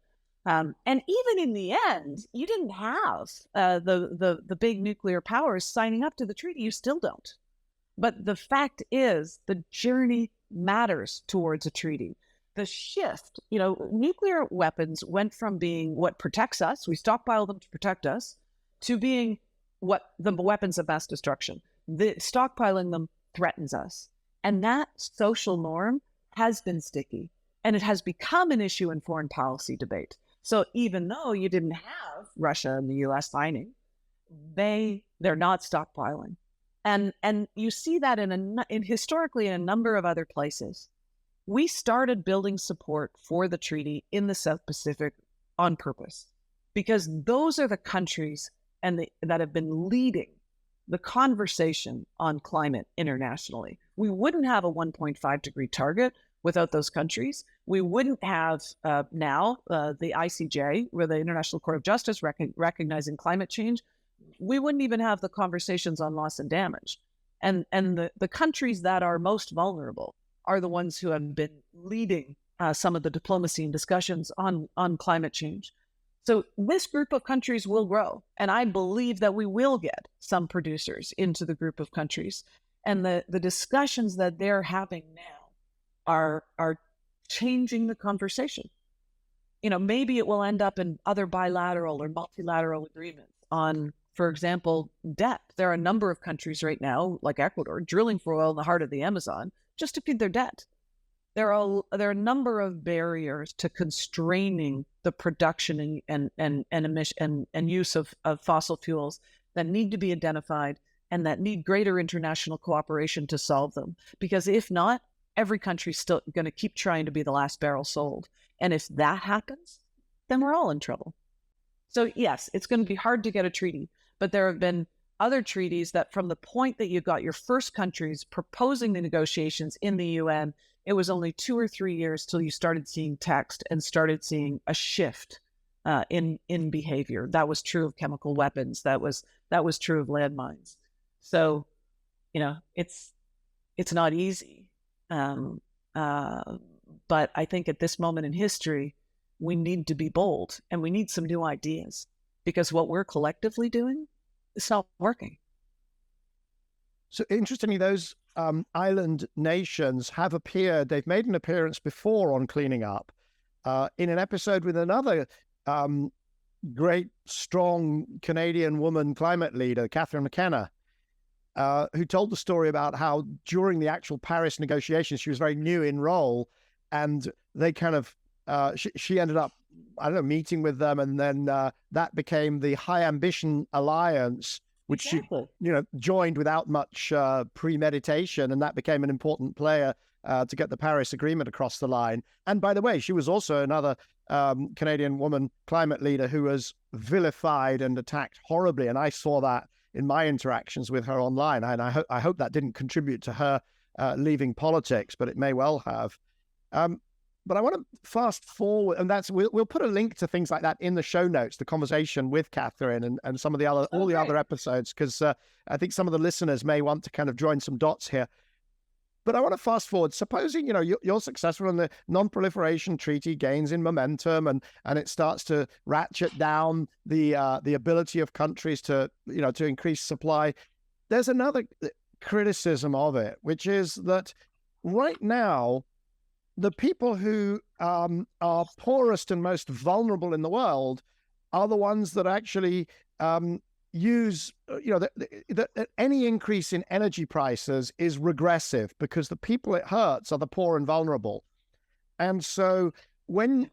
And even in the end, you didn't have the big nuclear powers signing up to the treaty. You still don't. But the fact is, the journey matters towards a treaty. The shift, nuclear weapons went from being what protects us, we stockpile them to protect us, to being what the weapons of mass destruction. The stockpiling them threatens us. And that social norm has been sticky, and it has become an issue in foreign policy debate. So even though you didn't have Russia and the US signing, they're not stockpiling. And you see that historically in a number of other places. We started building support for the treaty in the South Pacific on purpose, because those are the countries that have been leading the conversation on climate internationally. We wouldn't have a 1.5 degree target without those countries. We wouldn't have now the ICJ, where the International Court of Justice recognizing climate change. We wouldn't even have the conversations on loss and damage. And the countries that are most vulnerable are the ones who have been leading some of the diplomacy and discussions on climate change. So this group of countries will grow. And I believe that we will get some producers into the group of countries. And the discussions that they're having now are changing the conversation. Maybe it will end up in other bilateral or multilateral agreements on, for example, debt. There are a number of countries right now, like Ecuador, drilling for oil in the heart of the Amazon just to feed their debt. There are a number of barriers to constraining the production and emission and use of fossil fuels that need to be identified and that need greater international cooperation to solve them. Because if not, every country's still going to keep trying to be the last barrel sold. And if that happens, then we're all in trouble. So yes, it's going to be hard to get a treaty, but there have been other treaties that from the point that you got your first countries proposing the negotiations in the UN, it was only 2 or 3 years till you started seeing text and started seeing a shift in behavior. That was true of chemical weapons. That was true of landmines. So, it's not easy. But I think at this moment in history, we need to be bold and we need some new ideas, because what we're collectively doing is not working. So interestingly, those island nations have appeared, they've made an appearance before on cleaning up in an episode with another great, strong Canadian woman climate leader, Catherine McKenna, who told the story about how during the actual Paris negotiations, she was very new in role, and they kind of, she ended up, meeting with them, and then that became the High Ambition Alliance, which exactly. She, joined without much premeditation, and that became an important player to get the Paris Agreement across the line. And by the way, she was also another Canadian woman climate leader who was vilified and attacked horribly, and I saw that in my interactions with her online, and I hope that didn't contribute to her leaving politics, but it may well have. But I want to fast forward, and we'll put a link to things like that in the show notes, the conversation with Catherine and some of the other all the other episodes, because I think some of the listeners may want to kind of join some dots here. But I want to fast forward. Supposing you're successful and the Non-Proliferation Treaty gains in momentum, and it starts to ratchet down the ability of countries to to increase supply. There's another criticism of it, which is that right now, the people who are poorest and most vulnerable in the world are the ones that actually use, that any increase in energy prices is regressive, because the people it hurts are the poor and vulnerable. And so when,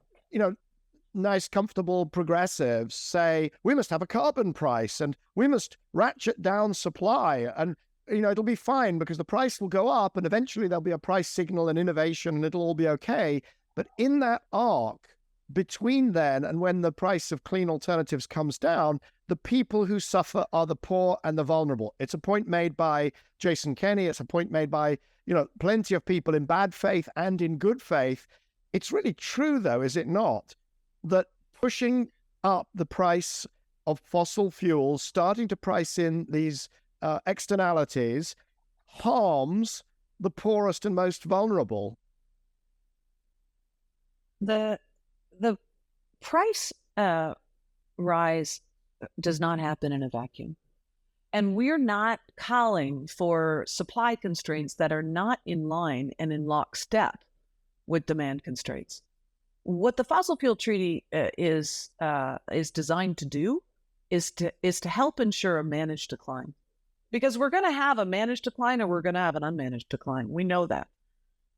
nice, comfortable progressives say, we must have a carbon price and we must ratchet down supply, and it'll be fine because the price will go up and eventually there'll be a price signal and innovation and it'll all be okay. But in that arc between then and when the price of clean alternatives comes down, the people who suffer are the poor and the vulnerable. It's a point made by Jason Kenney. It's a point made by, plenty of people in bad faith and in good faith. It's really true, though, is it not, that pushing up the price of fossil fuels, starting to price in these externalities, harms the poorest and most vulnerable? The price rise does not happen in a vacuum. And we're not calling for supply constraints that are not in line and in lockstep with demand constraints. What the Fossil Fuel Treaty is designed to do is to help ensure a managed decline. Because we're going to have a managed decline or we're going to have an unmanaged decline. We know that.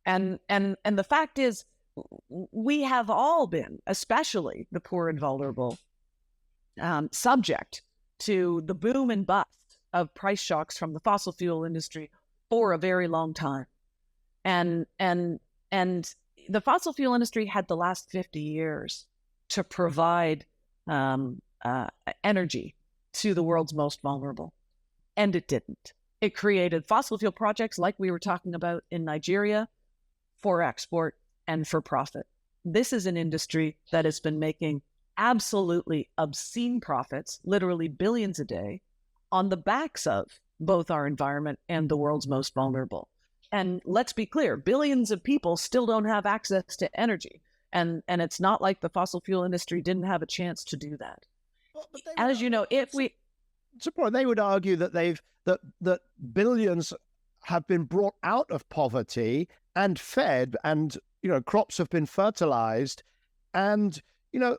And the fact is, we have all been, especially the poor and vulnerable, subject to the boom and bust of price shocks from the fossil fuel industry for a very long time. And the fossil fuel industry had the last 50 years to provide energy to the world's most vulnerable. And it didn't. It created fossil fuel projects like we were talking about in Nigeria for export and for profit. This is an industry that has been making absolutely obscene profits, literally billions a day, on the backs of both our environment and the world's most vulnerable. And let's be clear, billions of people still don't have access to energy. And it's not like the fossil fuel industry didn't have a chance to do that. Well, as you know, if we... They would argue that that billions have been brought out of poverty and fed, and crops have been fertilized, and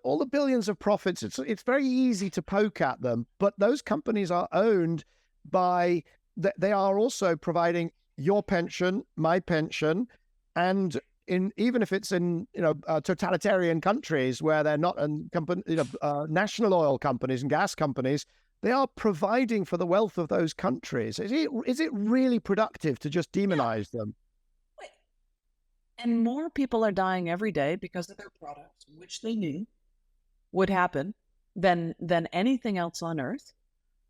all the billions of profits. It's very easy to poke at them, but those companies are owned by. They are also providing your pension, my pension, and even if it's in totalitarian countries where they're not national oil companies and gas companies, they are providing for the wealth of those countries. Is it really productive to just demonize them? And more people are dying every day because of their products, which they knew would happen than anything else on Earth.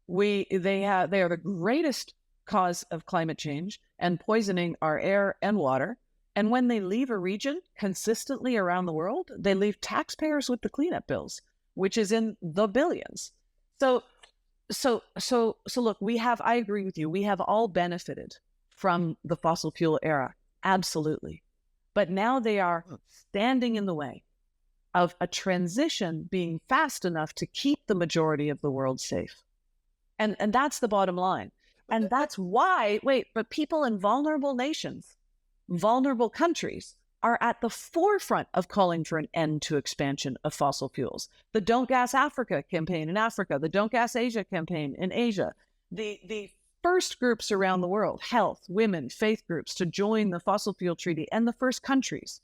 They are the greatest cause of climate change and poisoning our air and water. And when they leave a region consistently around the world, they leave taxpayers with the cleanup bills, which is in the billions. So look, I agree with you. We have all benefited from the fossil fuel era. Absolutely. But now they are standing in the way of a transition being fast enough to keep the majority of the world safe. And that's the bottom line. And that's why, but people in vulnerable nations, vulnerable countries, are at the forefront of calling for an end to expansion of fossil fuels. The Don't Gas Africa campaign in Africa, the Don't Gas Asia campaign in Asia, the first groups around the world, health, women, faith groups, to join the Fossil Fuel Treaty, and the first countries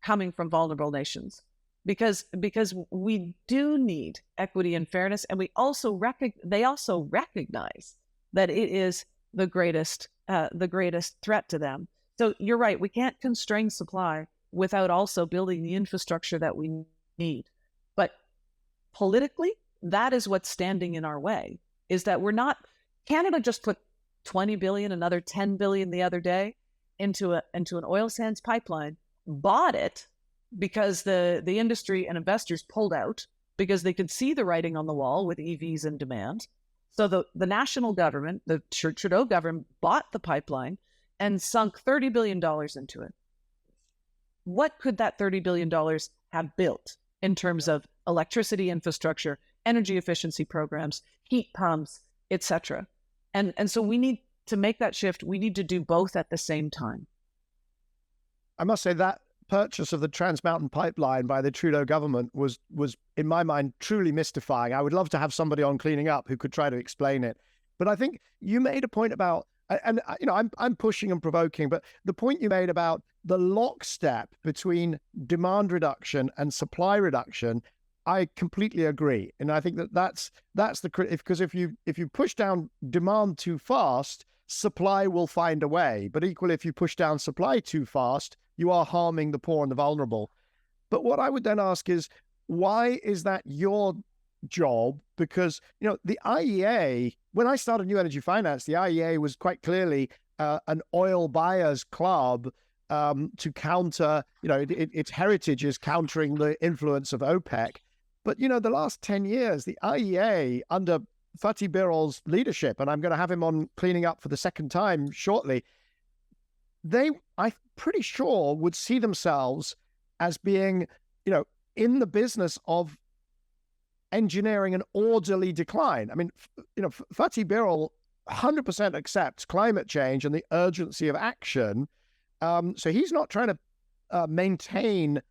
coming from vulnerable nations. Because we do need equity and fairness, and they also recognize that it is the greatest threat to them. So you're right, we can't constrain supply without also building the infrastructure that we need. But politically, that is what's standing in our way, is that Canada just put 20 billion, another 10 billion the other day into an oil sands pipeline, bought it because the industry and investors pulled out because they could see the writing on the wall with EVs in demand. So the national government, the Trudeau government, bought the pipeline and sunk $30 billion into it. What could that $30 billion have built in terms of electricity infrastructure, energy efficiency programs, heat pumps, etc.? And so we need to make that shift. We need to do both at the same time. I must say that purchase of the Trans Mountain Pipeline by the Trudeau government was in my mind truly mystifying. I would love to have somebody on Cleaning Up who could try to explain it. But I think you made a point about, and I'm pushing and provoking, but the point you made about the lockstep between demand reduction and supply reduction, I completely agree. And I think that's because if you push down demand too fast, supply will find a way. But equally, if you push down supply too fast, you are harming the poor and the vulnerable. But what I would then ask is, why is that your job? Because, the IEA, when I started New Energy Finance, the IEA was quite clearly an oil buyers club to counter, its heritage is countering the influence of OPEC. But, the last 10 years, the IEA under Fatih Birol's leadership, and I'm going to have him on Cleaning Up for the second time shortly, I'm pretty sure, would see themselves as being, in the business of engineering an orderly decline. I mean, Fatih Birol 100% accepts climate change and the urgency of action. So he's not trying to maintain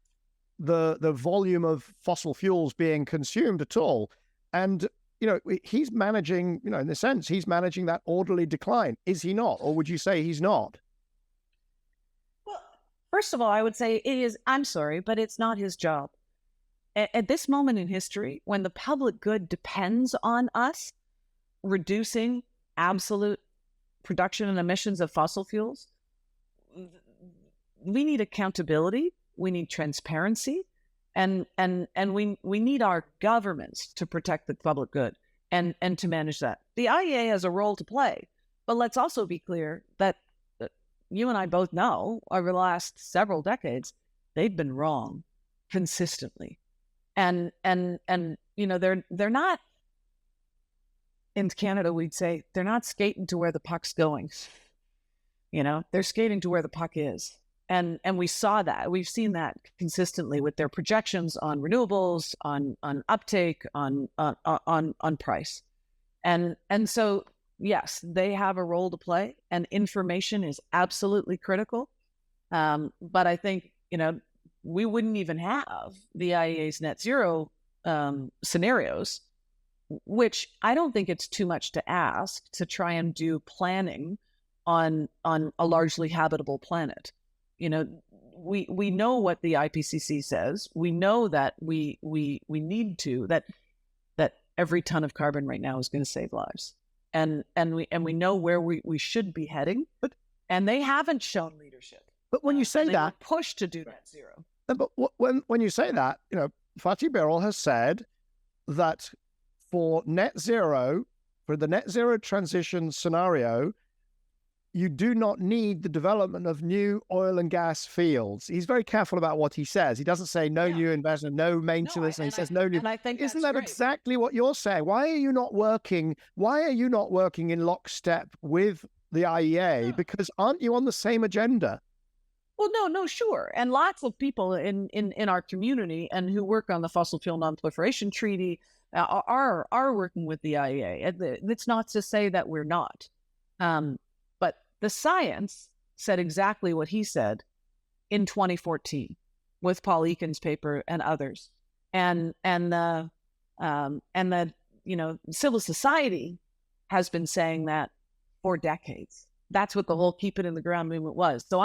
the volume of fossil fuels being consumed at all. And, he's managing, in a sense, he's managing that orderly decline. Is he not? Or would you say he's not? Well, first of all, I would say it is, I'm sorry, but it's not his job. At this moment in history, when the public good depends on us reducing absolute production and emissions of fossil fuels, we need accountability, we need transparency, and we need our governments to protect the public good and to manage that. The IEA has a role to play, but let's also be clear that you and I both know over the last several decades, they've been wrong consistently. And they're not, in Canada, we'd say they're not skating to where the puck's going. They're skating to where the puck is. And we saw that. We've seen that consistently with their projections on renewables, on uptake, on price. And so, yes, they have a role to play, and information is absolutely critical. But I think, we wouldn't even have the IEA's net zero scenarios, which I don't think it's too much to ask to try and do planning on a largely habitable planet. We know what the IPCC says. We know that we need to, that every ton of carbon right now is going to save lives. And we know where we should be heading, and they haven't shown leadership. But when you say they that, were pushed to do net zero. But when you say that, Fatih Birol has said that for the net zero transition scenario, you do not need the development of new oil and gas fields. He's very careful about what he says. He doesn't say no new investment, no maintenance, and he says no new. And I think isn't that exactly what you're saying? Why are you not working in lockstep with the IEA? Because aren't you on the same agenda? Well, no, sure. And lots of people in our community and who work on the Fossil Fuel Non-Proliferation Treaty are working with the IEA. It's not to say that we're not. But the science said exactly what he said in 2014 with Paul Eakin's paper and others. And the civil society has been saying that for decades. That's what the whole keep it in the ground movement was. So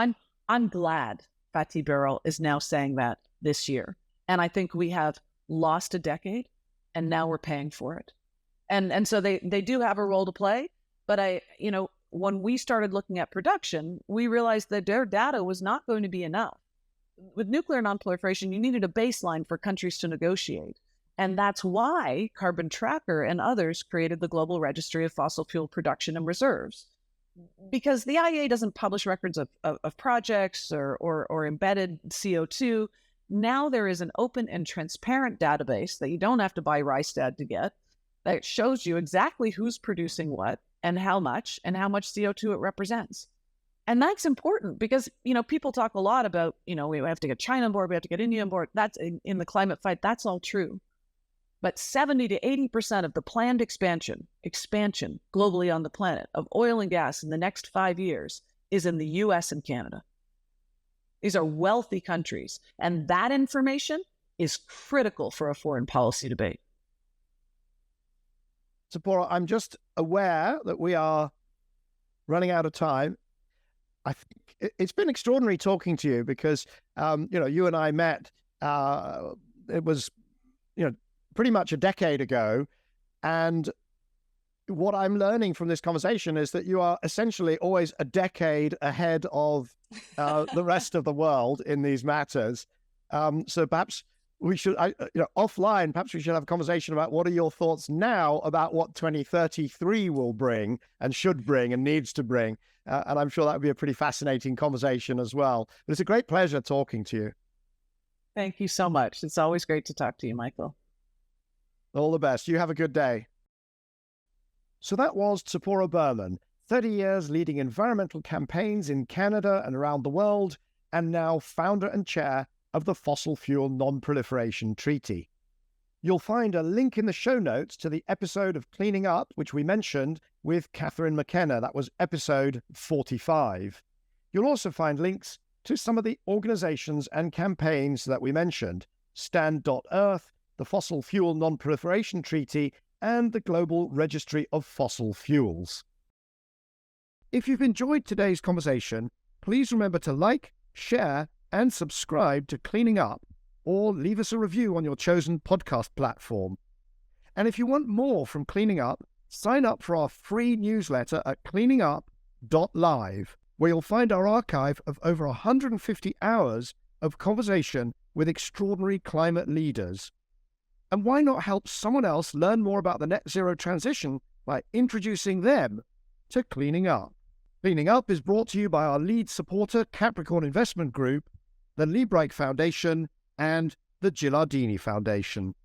I'm glad Fatih Birol is now saying that this year. And I think we have lost a decade, and now we're paying for it. And so they do have a role to play. But when we started looking at production, we realized that their data was not going to be enough. With nuclear non-proliferation, you needed a baseline for countries to negotiate. And that's why Carbon Tracker and others created the Global Registry of Fossil Fuel Production and Reserves. Because the IEA doesn't publish records of projects or embedded CO2. Now there is an open and transparent database that you don't have to buy Rystad to get, that shows you exactly who's producing what and how much CO2 it represents. And that's important because, people talk a lot about, we have to get China on board, we have to get India on board. That's in the climate fight. That's all true. But 70 to 80% of the planned expansion globally on the planet of oil and gas in the next 5 years is in the US and Canada. These are wealthy countries. And that information is critical for a foreign policy debate. Tzeporah, I'm just aware that we are running out of time. I think it's been extraordinary talking to you because, you and I met, it was, pretty much a decade ago. And what I'm learning from this conversation is that you are essentially always a decade ahead of the rest of the world in these matters. So perhaps we should, offline, perhaps we should have a conversation about what are your thoughts now about what 2033 will bring and should bring and needs to bring. And I'm sure that would be a pretty fascinating conversation as well. But it's a great pleasure talking to you. Thank you so much. It's always great to talk to you, Michael. All the best. You have a good day. So that was Tzeporah Berman, 30 years leading environmental campaigns in Canada and around the world, and now founder and chair of the Fossil Fuel Non-Proliferation Treaty. You'll find a link in the show notes to the episode of Cleaning Up, which we mentioned with Catherine McKenna. That was episode 45. You'll also find links to some of the organizations and campaigns that we mentioned: Stand.earth, the Fossil Fuel Non-Proliferation Treaty, and the Global Registry of Fossil Fuels. If you've enjoyed today's conversation, please remember to like, share, and subscribe to Cleaning Up, or leave us a review on your chosen podcast platform. And if you want more from Cleaning Up, sign up for our free newsletter at cleaningup.live, where you'll find our archive of over 150 hours of conversation with extraordinary climate leaders. And why not help someone else learn more about the net zero transition by introducing them to Cleaning Up? Cleaning Up is brought to you by our lead supporter, Capricorn Investment Group, the Liebreich Foundation, and the Gilardini Foundation.